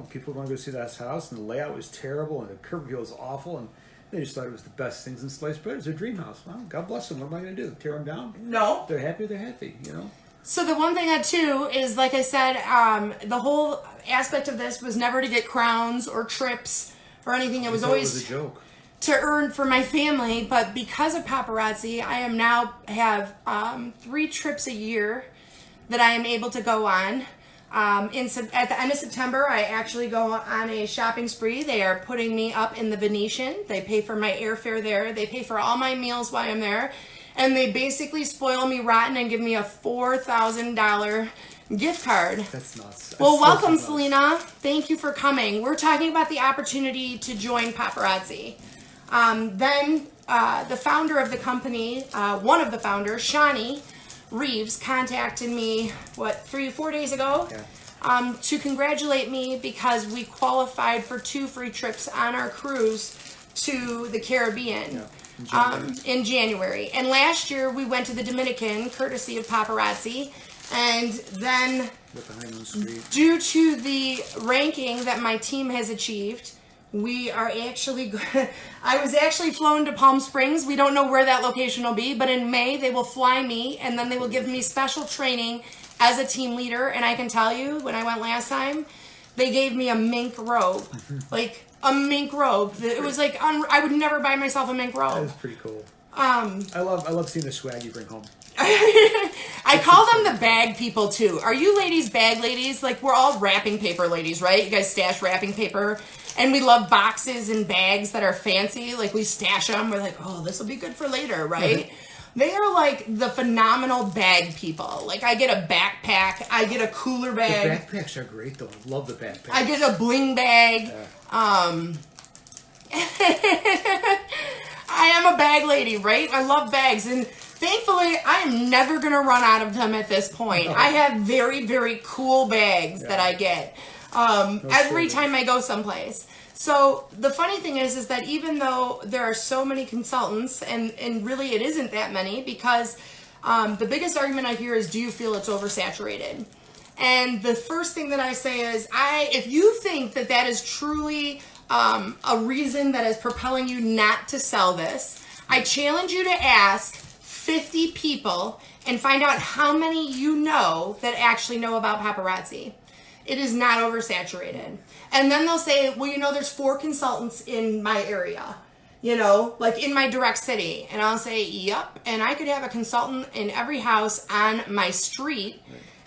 people want to go see that house, and the layout was terrible, and the curb appeal was awful, and they just thought it was the best things in sliced bread. It was their dream house. Well, God bless them. What am I going to do? Tear them down? No. They're happy. They're happy. So the one thing too is, like I said, the whole aspect of this was never to get crowns or trips or anything. It was always a joke. To earn for my family, but because of Paparazzi, I am now have 3 trips a year that I am able to go on. At the end of September, I actually go on a shopping spree. They are putting me up in the Venetian. They pay for my airfare there. They pay for all my meals while I'm there. And they basically spoil me rotten and give me a $4,000 gift card. That's nuts. Well, welcome, Selena. Thank you for coming. We're talking about the opportunity to join Paparazzi. Then the founder of the company, one of the founders, Shawnee Reeves, contacted me, 3-4 days ago, to congratulate me because we qualified for 2 free trips on our cruise to the Caribbean in January. And last year we went to the Dominican, courtesy of Paparazzi. And then, due to the ranking that my team has achieved, we are actually, I was actually flown to Palm Springs. We don't know where that location will be, but in May they will fly me, and then they will give me special training as a team leader. And I can tell you, when I went last time, they gave me a mink robe, like a mink robe. It was like, I would never buy myself a mink robe. That is pretty cool. I love seeing the swag you bring home. I call them the bag people too. Are you ladies bag ladies? Like, we're all wrapping paper ladies, right? You guys stash wrapping paper, and we love boxes and bags that are fancy. Like, we stash them. We're like, oh, this will be good for later, right? They are like the phenomenal bag people. Like, I get a backpack. I get a cooler bag. The backpacks are great, though. I love the backpacks. I get a bling bag. I am a bag lady, right? I love bags, and thankfully, I am never going to run out of them at this point. I have very, very cool bags that I get every time I go someplace. So the funny thing is that even though there are so many consultants, and really it isn't that many, because the biggest argument I hear is, do you feel it's oversaturated? And the first thing that I say is, if you think that that is truly a reason that is propelling you not to sell this, I challenge you to ask 50 people and find out how many you know that actually know about Paparazzi. It is not oversaturated. And then they'll say, well, there's 4 consultants in my area, like in my direct city. And I'll say, yep. And I could have a consultant in every house on my street.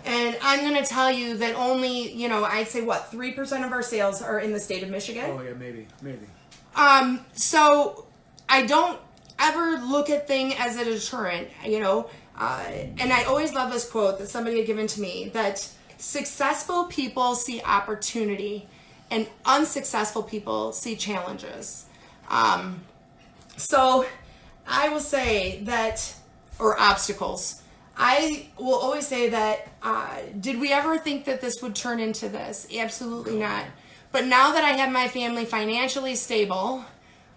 And I'm going to tell you that only, I'd say 3% of our sales are in the state of Michigan. Oh yeah, maybe. So I don't ever look at thing as a deterrent, and I always love this quote that somebody had given to me, that successful people see opportunity and unsuccessful people see challenges. So I will say that, or obstacles. I will always say that, did we ever think that this would turn into this? Absolutely not. But now that I have my family financially stable,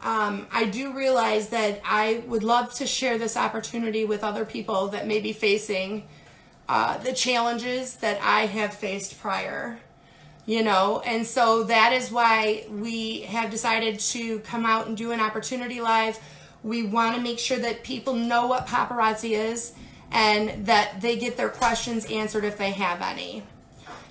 I do realize that I would love to share this opportunity with other people that may be facing the challenges that I have faced prior, and so that is why we have decided to come out and do an opportunity live. We want to make sure that people know what Paparazzi is and that they get their questions answered if they have any.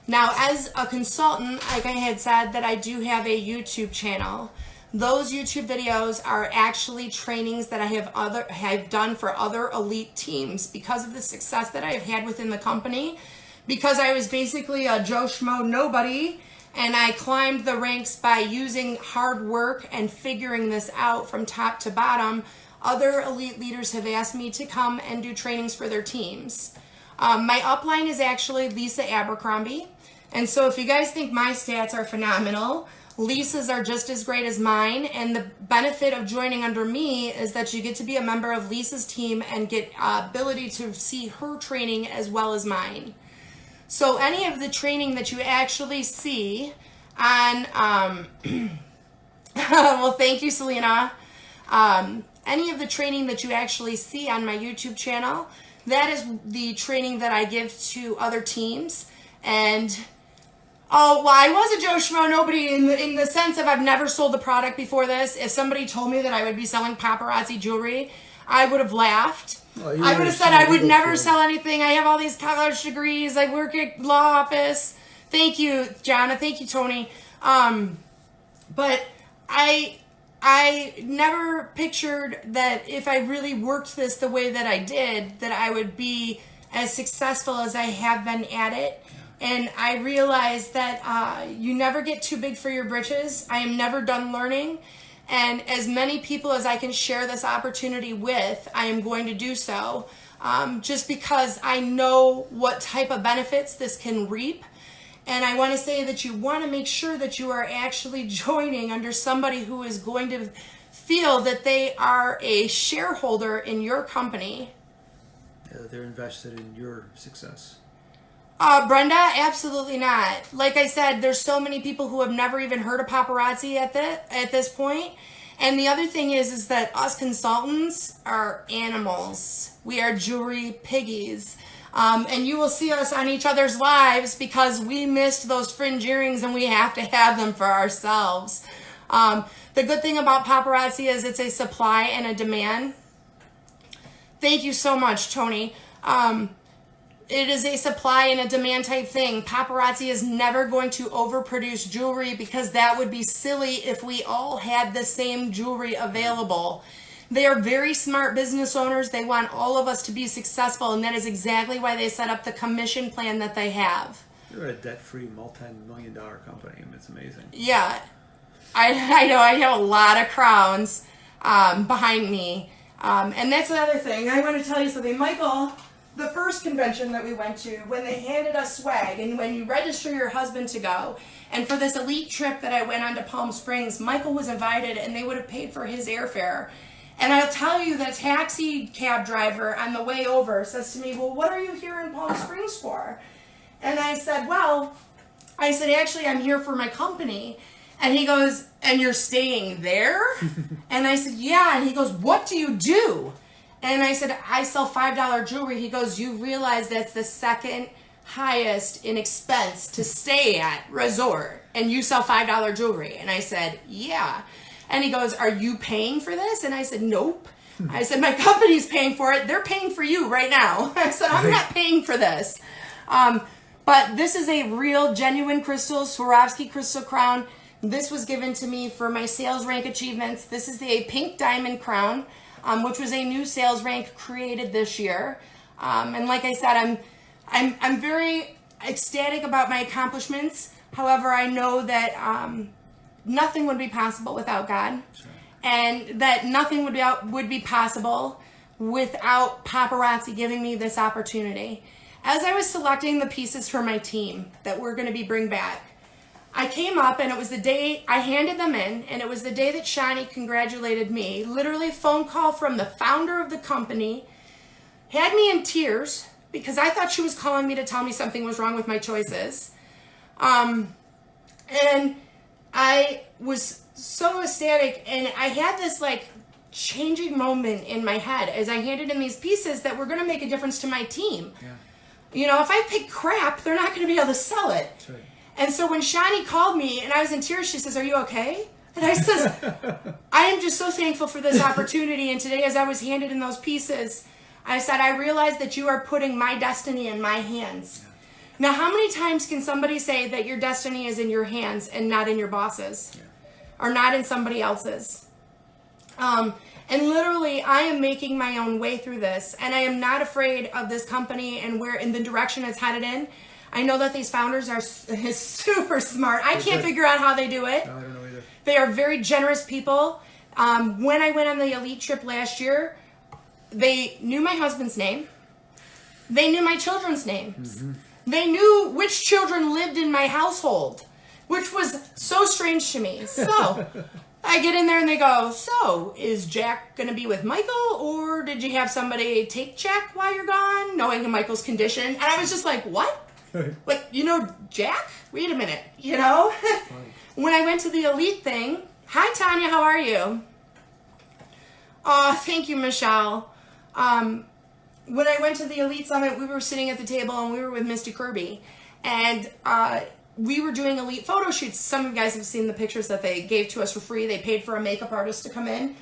Now, as a consultant, like I had said, that I do have a YouTube channel. Those YouTube videos are actually trainings that I have done for other elite teams because of the success that I have had within the company. Because I was basically a Joe Schmo nobody, and I climbed the ranks by using hard work and figuring this out from top to bottom. Other elite leaders have asked me to come and do trainings for their teams. My upline is actually Lisa Abercrombie. And so if you guys think my stats are phenomenal, Lisa's are just as great as mine. And the benefit of joining under me is that you get to be a member of Lisa's team and get ability to see her training as well as mine. So any of the training that you actually see on, well, thank you, Selena. Any of the training that you actually see on my YouTube channel, that is the training that I give to other teams. And oh, well, I was a Joe Schmo nobody in the sense of I've never sold the product before this. If somebody told me that I would be selling paparazzi jewelry, I would have laughed. Well, I would have said I would never sell anything. I have all these college degrees. I work at law office. Thank you, Jonna. Thank you, Tony. But I never pictured that if I really worked this the way that I did, that I would be as successful as I have been at it. And I realized that you never get too big for your britches. I am never done learning. And as many people as I can share this opportunity with, I am going to do so. Just because I know what type of benefits this can reap. And I want to say that you want to make sure that you are actually joining under somebody who is going to feel that they are a shareholder in your company. Yeah, they're invested in your success. Brenda, absolutely not. Like I said, there's so many people who have never even heard of paparazzi at this point. And the other thing is that us consultants are animals. We are jewelry piggies. And you will see us on each other's lives because we missed those fringe earrings and we have to have them for ourselves. The good thing about paparazzi is it's a supply and a demand. Thank you so much, Tony. It is a supply and a demand type thing. Paparazzi is never going to overproduce jewelry because that would be silly if we all had the same jewelry available. They are very smart business owners. They want all of us to be successful, and that is exactly why they set up the commission plan that they have. You're a debt-free, multi-million-dollar company. I mean, it's amazing. Yeah, I know. I have a lot of crowns behind me. And that's another thing. I want to tell you something. Michael, the first convention that we went to, when they handed us swag, and when you register your husband to go, and for this elite trip that I went on to Palm Springs, Michael was invited, and they would have paid for his airfare. And I'll tell you, the taxi cab driver on the way over says to me, well, what are you here in Palm Springs for? And I said, actually, I'm here for my company. And he goes, and you're staying there? And I said, yeah. And he goes, what do you do? And I said, I sell $5 jewelry. He goes, you realize that's the second highest in expense to stay at resort, and you sell $5 jewelry? And I said, yeah. And he goes, are you paying for this? And I said, nope. I said, my company's paying for it. They're paying for you right now. I said, I'm not paying for this. But this is a real, genuine crystal, Swarovski crystal crown. This was given to me for my sales rank achievements. This is a pink diamond crown, which was a new sales rank created this year. And like I said, I'm very ecstatic about my accomplishments. However, I know that nothing would be possible without God, and that nothing would be possible without paparazzi giving me this opportunity. As I was selecting the pieces for my team that we're going to be bring back, I came up, and it was the day I handed them in, and it was the day that Shani congratulated me. Literally, phone call from the founder of the company, had me in tears because I thought she was calling me to tell me something was wrong with my choices. And I was so ecstatic, and I had this like changing moment in my head as I handed in these pieces that were going to make a difference to my team. Yeah. You know, if I pick crap, they're not going to be able to sell it. That's right. And so when Shani called me and I was in tears, she says, are you okay? And I says, I am just so thankful for this opportunity. And today, as I was handed in those pieces, I said, I realized that you are putting my destiny in my hands. Yeah. Now, how many times can somebody say that your destiny is in your hands and not in your boss's? Yeah. Or not in somebody else's? And literally, I am making my own way through this. And I am not afraid of this company and where in the direction it's headed in. I know that these founders are super smart. I can't figure out how they do it. No, I don't know either. They are very generous people. When I went on the elite trip last year, they knew my husband's name. They knew my children's names. They knew which children lived in my household, which was so strange to me. So I get in there and they go, so is Jack going to be with Michael, or did you have somebody take Jack while you're gone, knowing Michael's condition? And I was just like, what? Like, you know, Jack? Wait a minute, you know? When I went to the Elite thing, hi, Tanya, how are you? Oh, thank you, Michelle. When I went to the Elite Summit, we were sitting at the table and we were with Misty Kirby. And we were doing Elite photo shoots. Some of you guys have seen the pictures that they gave to us for free. They paid for a makeup artist to come in.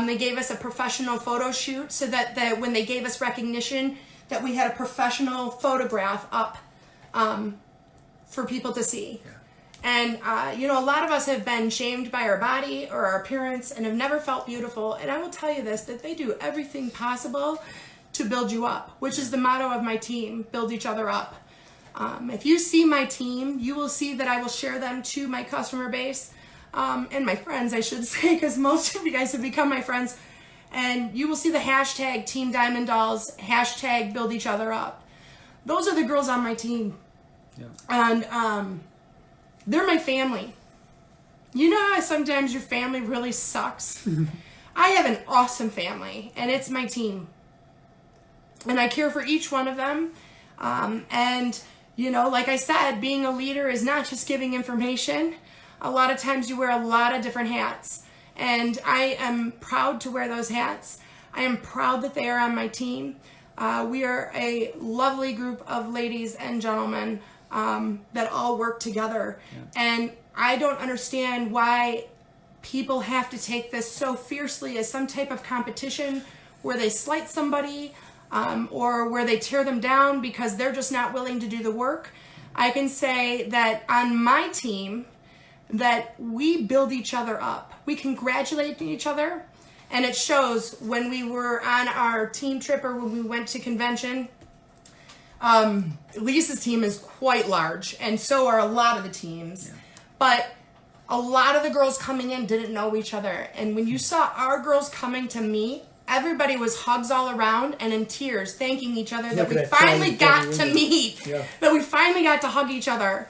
They gave us a professional photo shoot so that when they gave us recognition, that we had a professional photograph up for people to see. Yeah. And, you know, a lot of us have been shamed by our body or our appearance and have never felt beautiful. And I will tell you this, that they do everything possible to build you up, which is the motto of my team, build each other up. If you see my team, you will see that I will share them to my customer base and my friends, I should say, because most of you guys have become my friends. And you will see the hashtag Team Diamond Dolls, hashtag build each other up. Those are the girls on my team. Yeah. And they're my family. You know how sometimes your family really sucks? I have an awesome family, and it's my team. And I care for each one of them. And, you know, like I said, being a leader is not just giving information. A lot of times you wear a lot of different hats. And I am proud to wear those hats. I am proud that they are on my team. We are a lovely group of ladies and gentlemen that all work together. Yeah. And I don't understand why people have to take this so fiercely as some type of competition where they slight somebody or where they tear them down because they're just not willing to do the work. I can say that on my team, that we build each other up. We congratulate each other, and it shows when we were on our team trip or when we went to convention. Lisa's team is quite large, and so are a lot of the teams. Yeah. But a lot of the girls coming in didn't know each other, and when you saw our girls coming to meet, everybody was hugs all around and in tears, thanking each other that we finally got to meet, that we finally got to hug each other.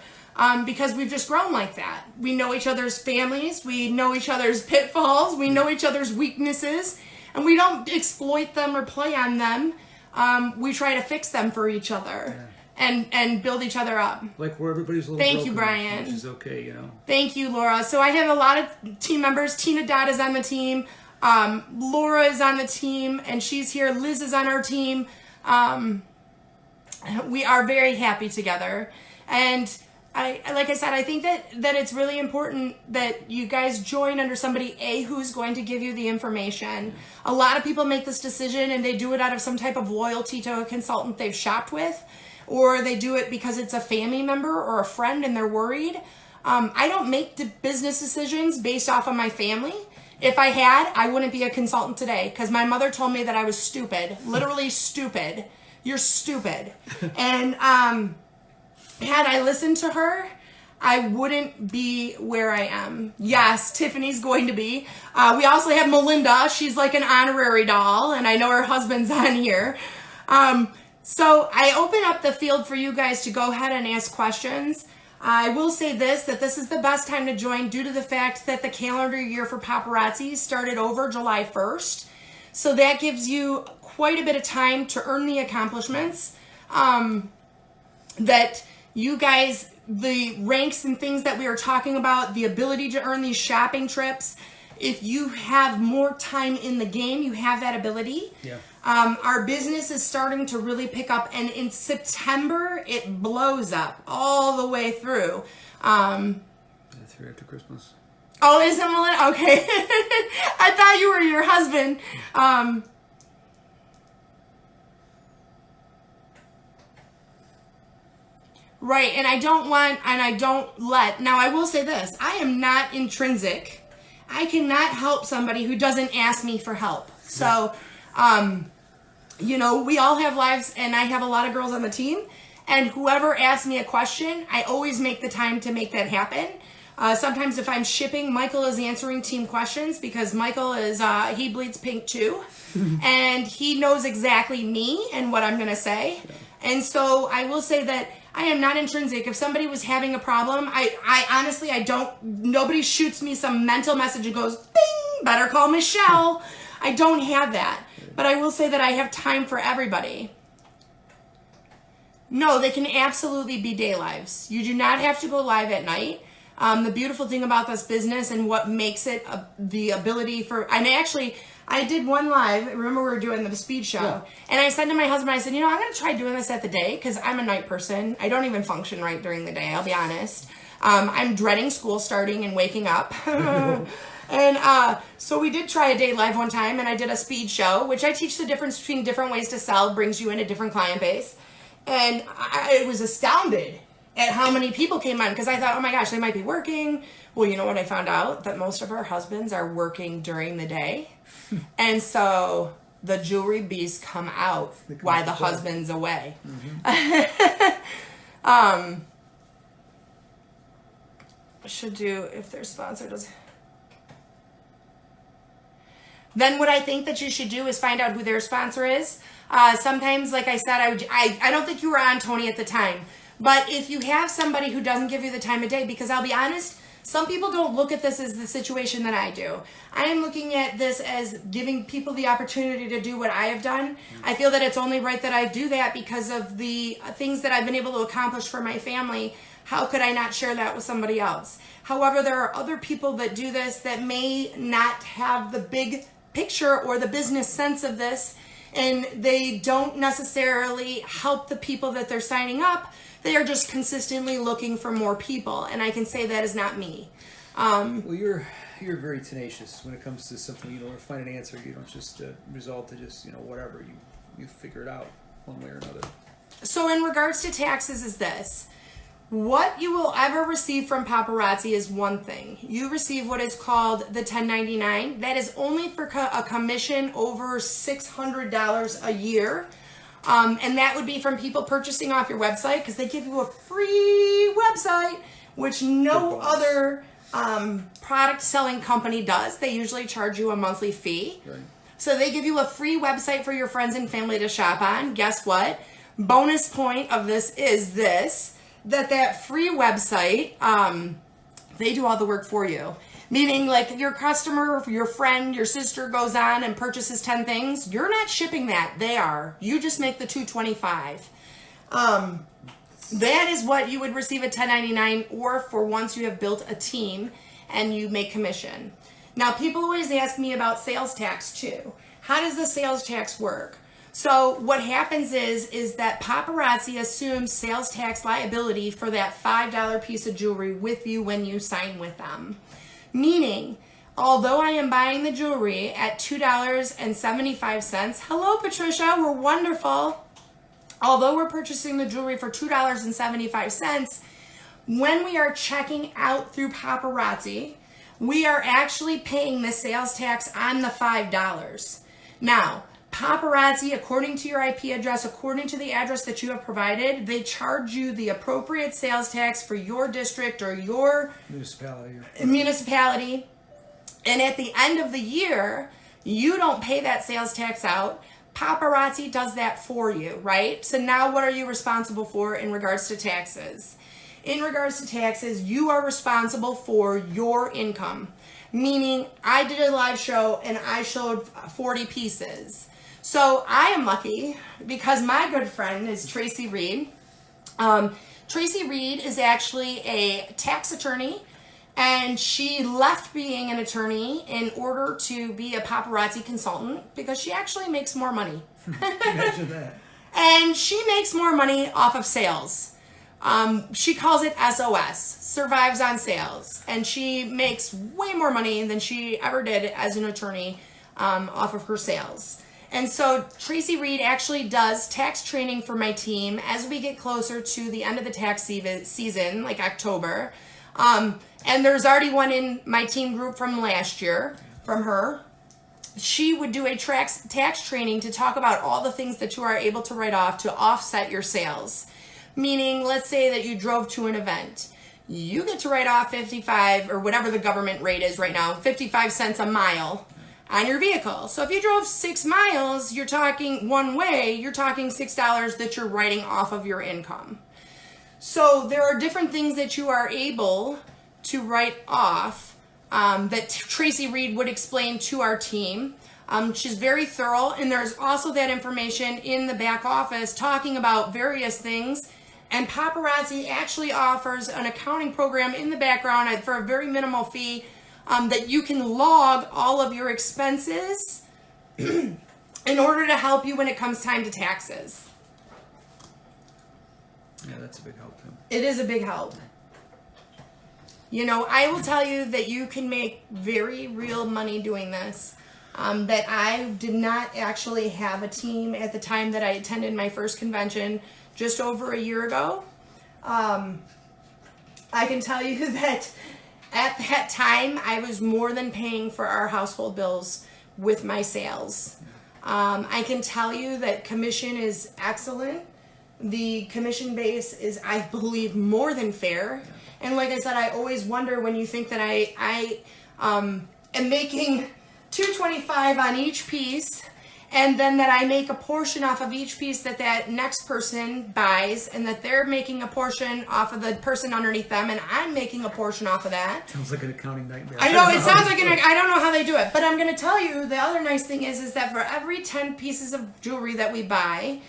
Because we've just grown like that. We know each other's families, we know each other's pitfalls, we know each other's weaknesses, and we don't exploit them or play on them. We try to fix them for each other and build each other up. Like where everybody's a little Thank you, Brian. Which is okay, you know. Thank you, Laura. So I have a lot of team members. Tina Dodd is on the team. Laura is on the team, and she's here. Liz is on our team. We are very happy together. And like I said, I think that it's really important that you guys join under somebody, who's going to give you the information. A lot of people make this decision and they do it out of some type of loyalty to a consultant they've shopped with, or they do it because it's a family member or a friend and they're worried. I don't make business decisions based off of my family. If I had, I wouldn't be a consultant today because my mother told me that I was stupid, literally stupid. You're stupid. And, had I listened to her, I wouldn't be where I am. Yes, Tiffany's going to be. We also have Melinda. She's like an honorary doll, and I know her husband's on here. So I open up the field for you guys to go ahead and ask questions. I will say that this is the best time to join due to the fact that the calendar year for Paparazzi started over July 1st. So that gives you quite a bit of time to earn the accomplishments that you guys, the ranks and things that we are talking about, the ability to earn these shopping trips. If you have more time in the game, you have that ability. Yeah. Our business is starting to really pick up, and in September, it blows up all the way through. Through after Christmas. Oh, isn't Melinda? Okay. I thought you were your husband. Right, and I don't let, now I will say this, I am not intrinsic. I cannot help somebody who doesn't ask me for help. So, you know, we all have lives, and I have a lot of girls on the team, and whoever asks me a question, I always make the time to make that happen. Sometimes if I'm shipping, Michael is answering team questions because Michael is, he bleeds pink too. And he knows exactly me and what I'm going to say. And so I will say that I am not intrinsic. If somebody was having a problem, I honestly, nobody shoots me some mental message and goes, bing, better call Michelle. I don't have that. But I will say that I have time for everybody. No, they can absolutely be day lives. You do not have to go live at night. The beautiful thing about this business and what makes it the ability for, and actually, I did one live. Remember we were doing the speed show. Yeah. And I said to my husband, I said, I'm going to try doing this at the day because I'm a night person. I don't even function right during the day, I'll be honest. I'm dreading school starting and waking up. And so we did try a day live one time, and I did a speed show, which I teach the difference between different ways to sell, brings you in a different client base. And I was astounded at how many people came on because I thought, oh my gosh, they might be working. Well, you know what I found out? That most of our husbands are working during the day. And so the jewelry beasts come out while the husband's away. Mm-hmm. Should do if their sponsor does. Then what I think that you should do is find out who their sponsor is. Sometimes, like I said, I don't think you were on, Tony, at the time. But if you have somebody who doesn't give you the time of day, because I'll be honest, some people don't look at this as the situation that I do. I am looking at this as giving people the opportunity to do what I have done. I feel that it's only right that I do that because of the things that I've been able to accomplish for my family. How could I not share that with somebody else? However, there are other people that do this that may not have the big picture or the business sense of this, and they don't necessarily help the people that they're signing up. They are just consistently looking for more people, and I can say that is not me. Well, you're very tenacious when it comes to something. You don't find an answer. You don't just resolve to just whatever. You figure it out one way or another. So in regards to taxes is this. What you will ever receive from Paparazzi is one thing. You receive what is called the 1099. That is only for a commission over $600 a year. And that would be from people purchasing off your website because they give you a free website, which no other product selling company does. They usually charge you a monthly fee. Right. So they give you a free website for your friends and family to shop on. Guess what? Bonus point of this is this. That free website, they do all the work for you. Meaning, like, your customer, your friend, your sister goes on and purchases 10 things. You're not shipping that. They are. You just make the $225. That is what you would receive at 1099 or for once you have built a team and you make commission. Now, people always ask me about sales tax, too. How does the sales tax work? So what happens is that Paparazzi assumes sales tax liability for that $5 piece of jewelry with you when you sign with them. Meaning, although I am buying the jewelry at $2.75, hello Patricia, we're wonderful. Although we're purchasing the jewelry for $2.75, when we are checking out through Paparazzi, we are actually paying the sales tax on the $5. Now, Paparazzi, according to your IP address, according to the address that you have provided, they charge you the appropriate sales tax for your district or your municipality. And at the end of the year, you don't pay that sales tax out. Paparazzi does that for you, right? So now what are you responsible for in regards to taxes? In regards to taxes, you are responsible for your income. Meaning, I did a live show and I showed 40 pieces. So I am lucky because my good friend is Tracy Reed. Tracy Reed is actually a tax attorney, and she left being an attorney in order to be a paparazzi consultant because she actually makes more money. Imagine that. And she makes more money off of sales. She calls it SOS, survives on sales, and she makes way more money than she ever did as an attorney off of her sales. And so Tracy Reed actually does tax training for my team as we get closer to the end of the tax season, like October. And there's already one in my team group from last year from her. She would do a tax training to talk about all the things that you are able to write off to offset your sales. Meaning, let's say that you drove to an event. you get to write off 55 or whatever the government rate is right now, 55 cents a mile on your vehicle. So if you drove 6 miles, you're talking one way, you're talking $6 that you're writing off of your income. So there are different things that you are able to write off that Tracy Reed would explain to our team. She's very thorough, and there's also that information in the back office talking about various things. And Paparazzi actually offers an accounting program in the background for a very minimal fee that you can log all of your expenses in order to help you when it comes time to taxes. Yeah, that's a big help too. It is a big help. You know, I will tell you that you can make very real money doing this. That I did not actually have a team at the time that I attended my first convention just over a year ago. I can tell you that at that time, I was more than paying for our household bills with my sales. I can tell you that commission is excellent. The commission base is, I believe, more than fair. And like I said, I always wonder when you think that I am making $2.25 on each piece, and then that I make a portion off of each piece that next person buys, and that they're making a portion off of the person underneath them, and I'm making a portion off of that. Sounds like an accounting nightmare. I know, it sounds like I don't know how they do it, but I'm going to tell you the other nice thing is that for every 10 pieces of jewelry that we buy,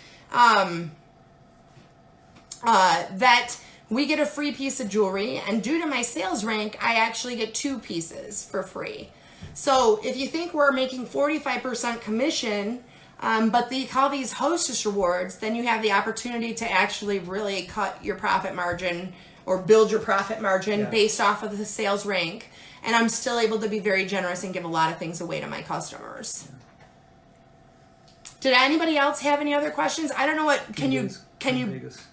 that we get a free piece of jewelry, and due to my sales rank, I actually get 2 pieces for free. So if you think we're making 45% commission, but they call these hostess rewards, then you have the opportunity to actually really cut your profit margin or build your profit margin based off of the sales rank. And I'm still able to be very generous and give a lot of things away to my customers. Did anybody else have any other questions? I don't know what, can you? Vegas.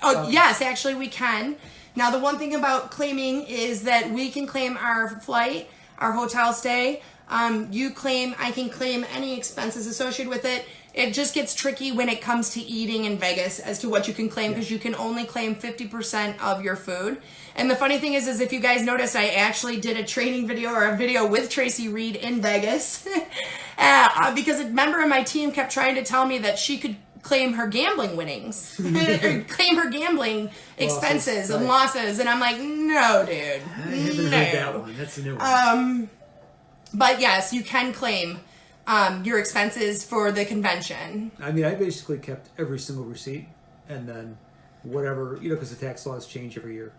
Oh, yes, actually we can. Now the one thing about claiming is that we can claim our flight, our hotel stay. I can claim any expenses associated with it. It just gets tricky when it comes to eating in Vegas as to what you can claim, because you can only claim 50% of your food. And the funny thing is if you guys noticed, I actually did a training video or a video with Tracy Reed in Vegas because a member of my team kept trying to tell me that she could claim her gambling winnings, or claim her gambling expenses and losses, and I'm like, no, dude, I haven't heard that one. That's a new one. But yes, you can claim your expenses for the convention. I mean, I basically kept every single receipt, and then whatever, because the tax laws change every year.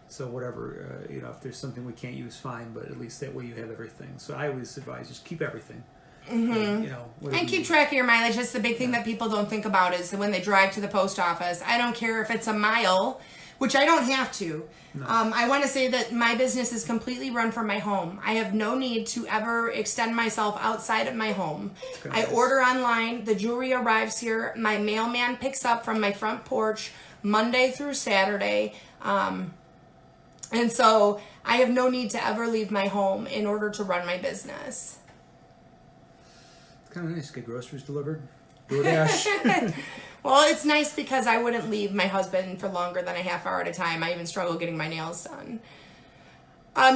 So whatever, if there's something we can't use, fine, but at least that way you have everything. So I always advise just keep everything. Mm-hmm. And keep track of your mileage. That's the big thing that people don't think about is when they drive to the post office. I don't care if it's a mile, which I don't have to. No. I want to say that my business is completely run from my home. I have no need to ever extend myself outside of my home. I order online. The jewelry arrives here. My mailman picks up from my front porch Monday through Saturday. And so I have no need to ever leave my home in order to run my business. Kind of nice to get groceries delivered. DoorDash. Well, it's nice because I wouldn't leave my husband for longer than a half hour at a time. I even struggle getting my nails done.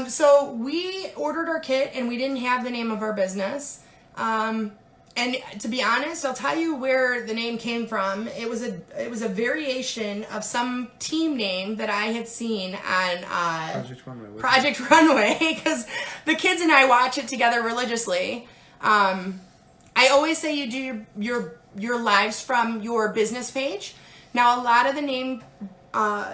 So we ordered our kit and we didn't have the name of our business. And to be honest, I'll tell you where the name came from. It was a variation of some team name that I had seen on Project Runway, because the kids and I watch it together religiously. I always say you do your lives from your business page. Now, a lot of the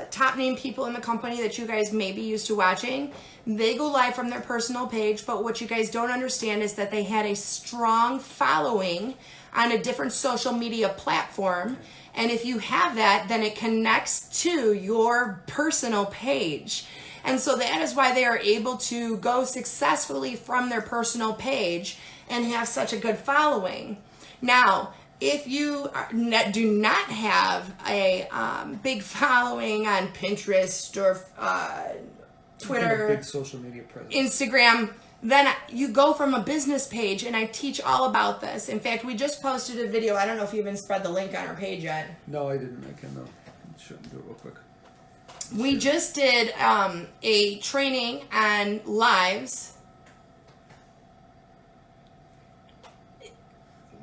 top name people in the company that you guys may be used to watching, they go live from their personal page, but what you guys don't understand is that they had a strong following on a different social media platform. And if you have that, then it connects to your personal page. And so that is why they are able to go successfully from their personal page and have such a good following. Now, if you do not have a big following on Pinterest or Twitter, big social media presence, Instagram, then you go from a business page, and I teach all about this. In fact, we just posted a video. I don't know if you even spread the link on our page yet. No, I didn't. I can do it real quick. We just did a training on lives.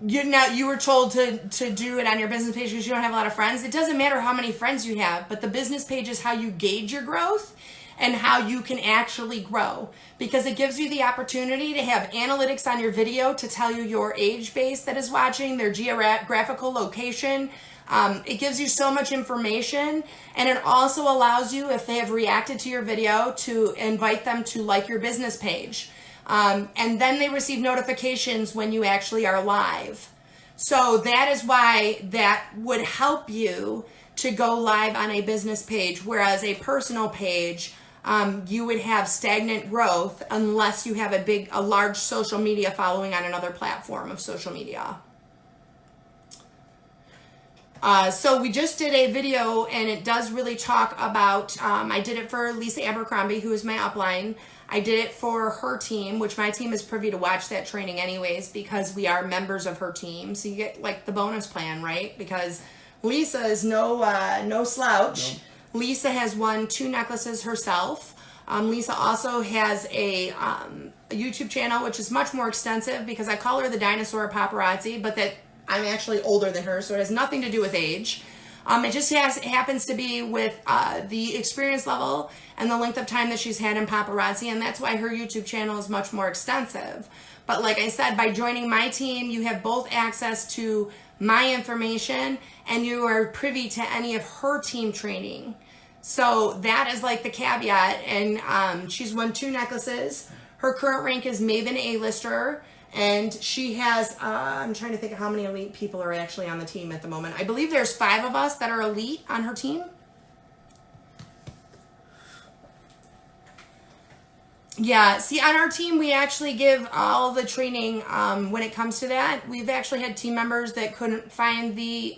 You were told to do it on your business page because you don't have a lot of friends. It doesn't matter how many friends you have, but the business page is how you gauge your growth and how you can actually grow, because it gives you the opportunity to have analytics on your video to tell you your age base that is watching, their geographical location. It gives you so much information, and it also allows you, if they have reacted to your video, to invite them to like your business page. And then they receive notifications when you actually are live. So that is why that would help you to go live on a business page, whereas a personal page, you would have stagnant growth unless you have a large social media following on another platform of social media. So we just did a video, and it does really talk about, I did it for Lisa Abercrombie, who is my upline. I did it for her team, which my team is privy to watch that training anyways, because we are members of her team. So you get like the bonus plan, right? Because Lisa is no slouch. Nope. Lisa has won 2 necklaces herself. Lisa also has a YouTube channel, which is much more extensive, because I call her the dinosaur paparazzi, but that I'm actually older than her, so it has nothing to do with age. It just happens to be with the experience level and the length of time that she's had in paparazzi, and that's why her YouTube channel is much more extensive. But like I said, by joining my team, you have both access to my information, and you are privy to any of her team training. So that is like the caveat, and she's won 2 necklaces. Her current rank is Maven A-lister, and she has, I'm trying to think of how many elite people are actually on the team at the moment. I believe there's 5 of us that are elite on her team. Yeah, see, on our team, we actually give all the training when it comes to that. We've actually had team members that couldn't find the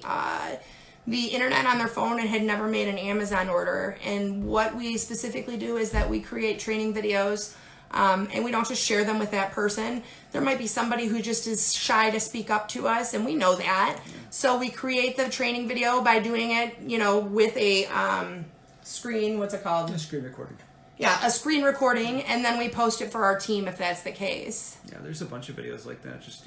internet on their phone and had never made an Amazon order. And what we specifically do is that we create training videos, and we don't just share them with that person. There might be somebody who just is shy to speak up to us, and we know that. So we create the training video by doing it, with a screen, what's it called? A screen recording. Yeah, a screen recording, and then we post it for our team if that's the case. Yeah, there's a bunch of videos like that. Just,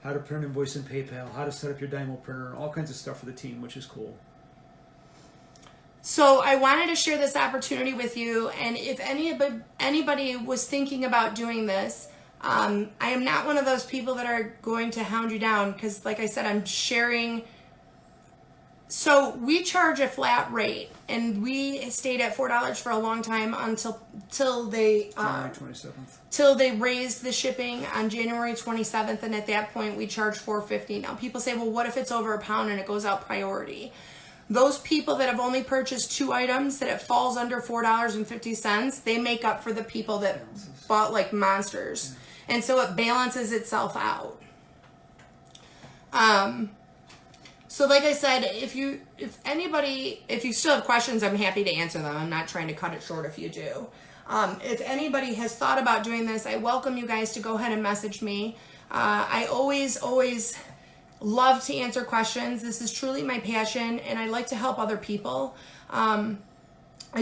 how to print an invoice in PayPal, how to set up your Dymo printer, all kinds of stuff for the team, which is cool. So I wanted to share this opportunity with you, and if anybody was thinking about doing this, I am not one of those people that are going to hound you down, because like I said, I'm sharing. So we charge a flat rate, and we stayed at $4 for a long time till they January 27th. Till they raised the shipping on January 27th, and at that point we charge $4.50. Now people say, well, what if it's over £1 and it goes out priority? Those people that have only purchased 2 items that it falls under $4.50, they make up for the people that bought like monsters. Yeah. And so it balances itself out. So like I said, if you still have questions, I'm happy to answer them. I'm not trying to cut it short if you do. If anybody has thought about doing this, I welcome you guys to go ahead and message me. I always love to answer questions. This is truly my passion, and I like to help other people. I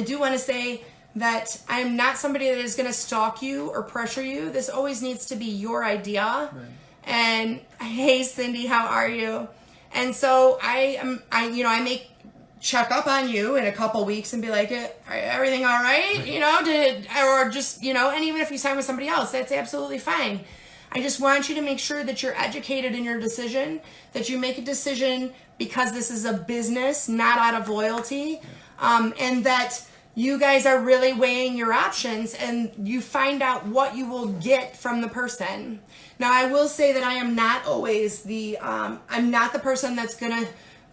do want to say that I'm not somebody that is going to stalk you or pressure you. This always needs to be your idea. Right. And hey, Cindy, how are you? And so I may check up on you in a couple weeks and be like, everything all right? Or just, and even if you sign with somebody else, that's absolutely fine. I just want you to make sure that you're educated in your decision, that you make a decision because this is a business, not out of loyalty, and that you guys are really weighing your options and you find out what you will get from the person. Now, I will say that I am not always I'm not the person that's going to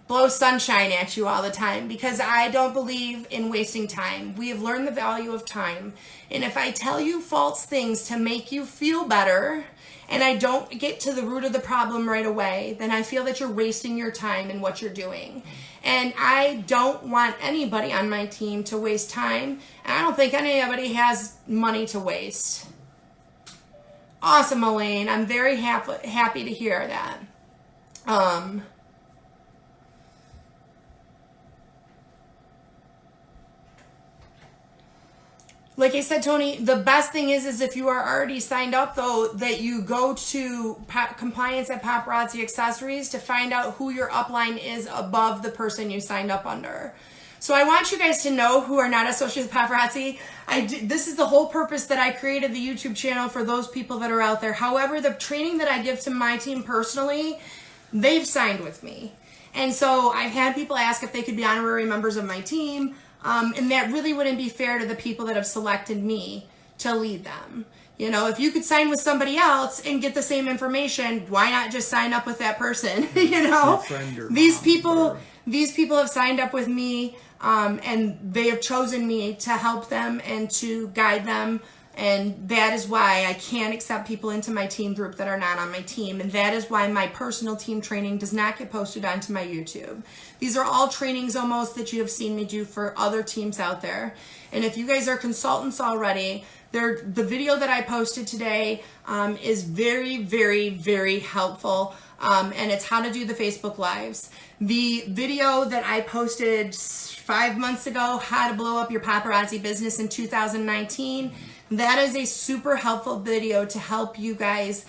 blow sunshine at you all the time, because I don't believe in wasting time. We have learned the value of time. And if I tell you false things to make you feel better, and I don't get to the root of the problem right away, then I feel that you're wasting your time in what you're doing. And I don't want anybody on my team to waste time. And I don't think anybody has money to waste. Awesome, Elaine. I'm very happy to hear that. Like I said, Tony, the best thing is if you are already signed up, though, that you go to compliance at Paparazzi Accessories to find out who your upline is above the person you signed up under. So I want you guys to know who are not associated with Paparazzi. This is the whole purpose that I created the YouTube channel for those people that are out there. However, the training that I give to my team personally, they've signed with me. And so I've had people ask if they could be honorary members of my team. And that really wouldn't be fair to the people that have selected me to lead them. You know, if you could sign with somebody else and get the same information, why not just sign up with that person? You know, these people have signed up with me, and they have chosen me to help them and to guide them. And that is why I can't accept people into my team group that are not on my team. And that is why my personal team training does not get posted onto my YouTube. These are all trainings almost that you have seen me do for other teams out there. And if you guys are consultants already, the video that I posted today is very, very, very helpful. And it's how to do the Facebook Lives. The video that I posted 5 months ago, how to blow up your paparazzi business in 2019, that is a super helpful video to help you guys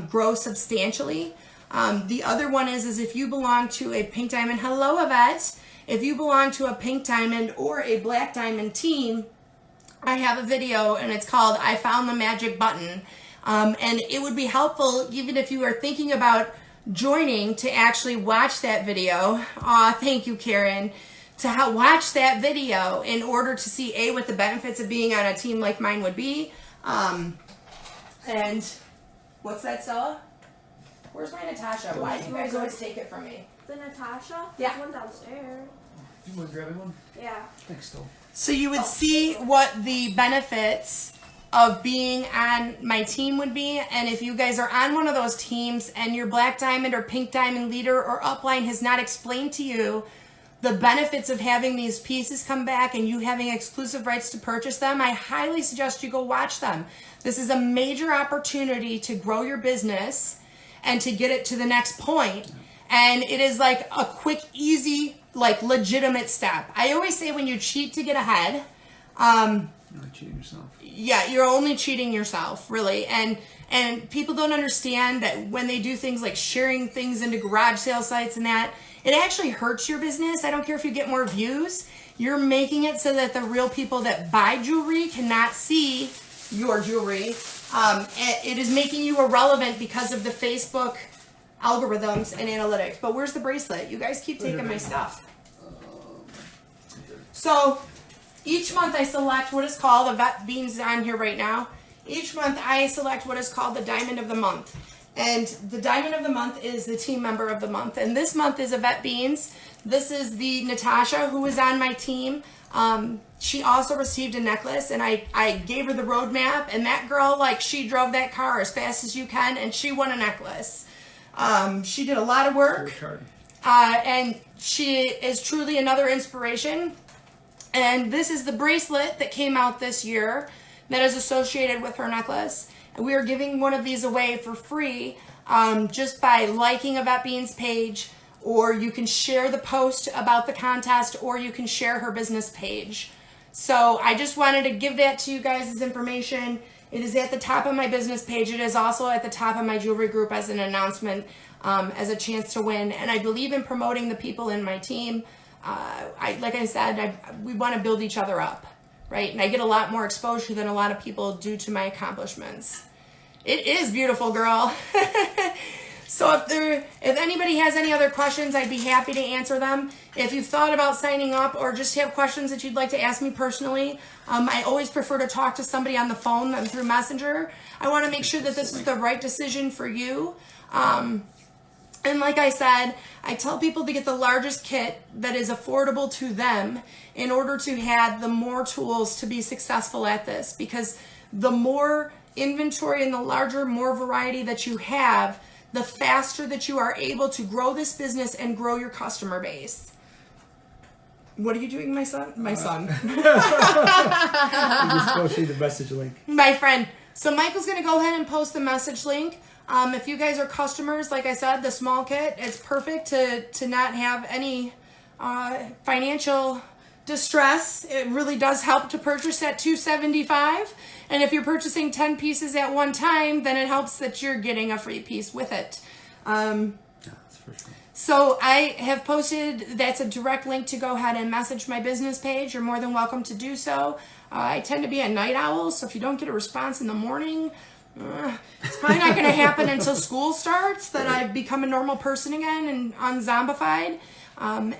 grow substantially. The other one is if you belong to a pink diamond, hello Yvette, if you belong to a pink diamond or a black diamond team, I have a video and it's called I Found the Magic Button. And it would be helpful even if you are thinking about joining to actually watch that video. Aw, thank you, Karen. To watch that video in order to see what the benefits of being on a team like mine would be. And what's that, Stella? Where's my Natasha? Why do you guys always take it from me? The Natasha? Yeah. There's one downstairs. You want to grab one? Yeah. Thanks, Stella. So you would see what the benefits of being on my team would be. And if you guys are on one of those teams and your black diamond or pink diamond leader or upline has not explained to you the benefits of having these pieces come back and you having exclusive rights to purchase them, I highly suggest you go watch them. This is a major opportunity to grow your business and to get it to the next point. And it is like a quick, easy, like legitimate step. I always say when you cheat to get ahead, You're not cheating yourself. yeah, you're only cheating yourself, really. And people don't understand that when they do things like sharing things into garage sale sites and that, it actually hurts your business. I don't care if you get more views. You're making it so that the real people that buy jewelry cannot see your jewelry. It is making you irrelevant because of the Facebook algorithms and analytics. But where's the bracelet? You guys keep taking my stuff. So each month I select what is called, Yvette Bean's on here right now. Each month I select what is called the Diamond of the Month. And the Diamond of the Month is the team member of the month. And this month is Yvette Beans. This is the Natasha who was on my team. She also received a necklace and I gave her the roadmap. And that girl, like, she drove that car as fast as you can and she won a necklace. She did a lot of work. And she is truly another inspiration. And this is the bracelet that came out this year that is associated with her necklace. And we are giving one of these away for free just by liking Yvette Bean's page, or you can share the post about the contest, or you can share her business page. So I just wanted to give that to you guys as information. It is at the top of my business page. It is also at the top of my jewelry group as an announcement, as a chance to win. And I believe in promoting the people in my team. Like I said, we want to build each other up. Right? And I get a lot more exposure than a lot of people due to my accomplishments. It is beautiful, girl. So if anybody has any other questions, I'd be happy to answer them. If you've thought about signing up or just have questions that you'd like to ask me personally, I always prefer to talk to somebody on the phone than through Messenger. I want to make sure that this is the right decision for you. And like I said, I tell people to get the largest kit that is affordable to them in order to have the more tools to be successful at this. Because the more inventory and the larger, more variety that you have, the faster that you are able to grow this business and grow your customer base. What are you doing, my son? My son. You just posted the message link. My friend. So Michael's going to go ahead and post the message link. If you guys are customers, like I said, the small kit, it's perfect to not have any financial distress, it really does help to purchase at $2.75. And if you're purchasing 10 pieces at one time, then it helps that you're getting a free piece with it. Yeah, that's for sure. So I have posted, that's a direct link to go ahead and message my business page. You're more than welcome to do so. I tend to be a night owl, so if you don't get a response in the morning, it's probably not going to happen until school starts that I become a normal person again and unzombified.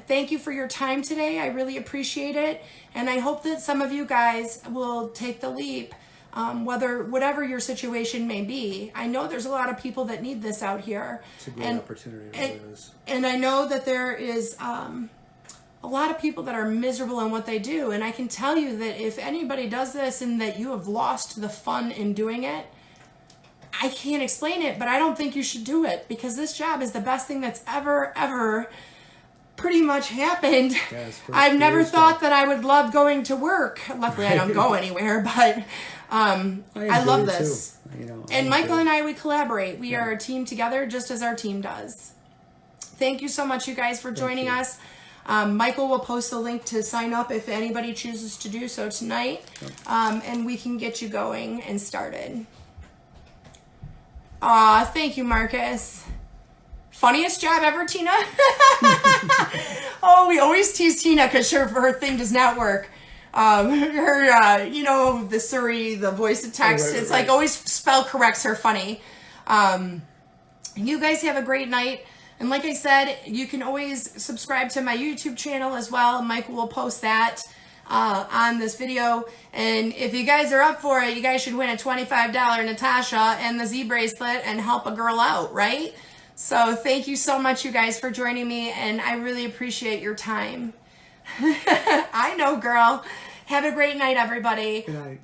Thank you for your time today. I really appreciate it. And I hope that some of you guys will take the leap, whatever your situation may be. I know there's a lot of people that need this out here. It's a great opportunity. It really is. And I know that there is a lot of people that are miserable in what they do. And I can tell you that if anybody does this and that you have lost the fun in doing it, I can't explain it, but I don't think you should do it, because this job is the best thing that's ever pretty much happened. Yeah, I've never thought that I would love going to work. Luckily, I don't go anywhere, but I love this. And Michael and I, we collaborate. We are a team together, just as our team does. Thank you so much, you guys, for joining us. Michael will post a link to sign up if anybody chooses to do so tonight, and we can get you going and started. Aw, thank you, Marcus. Funniest job ever, Tina? Oh, we always tease Tina because her thing does not work. The Surrey, the voice to text, right, it's like always spell corrects her funny. You guys have a great night. And like I said, you can always subscribe to my YouTube channel as well. Michael will post that on this video. And if you guys are up for it, you guys should win a $25 Natasha and the Z bracelet and help a girl out, right? So thank you so much, you guys, for joining me, and I really appreciate your time. I know, girl. Have a great night, everybody. Good night.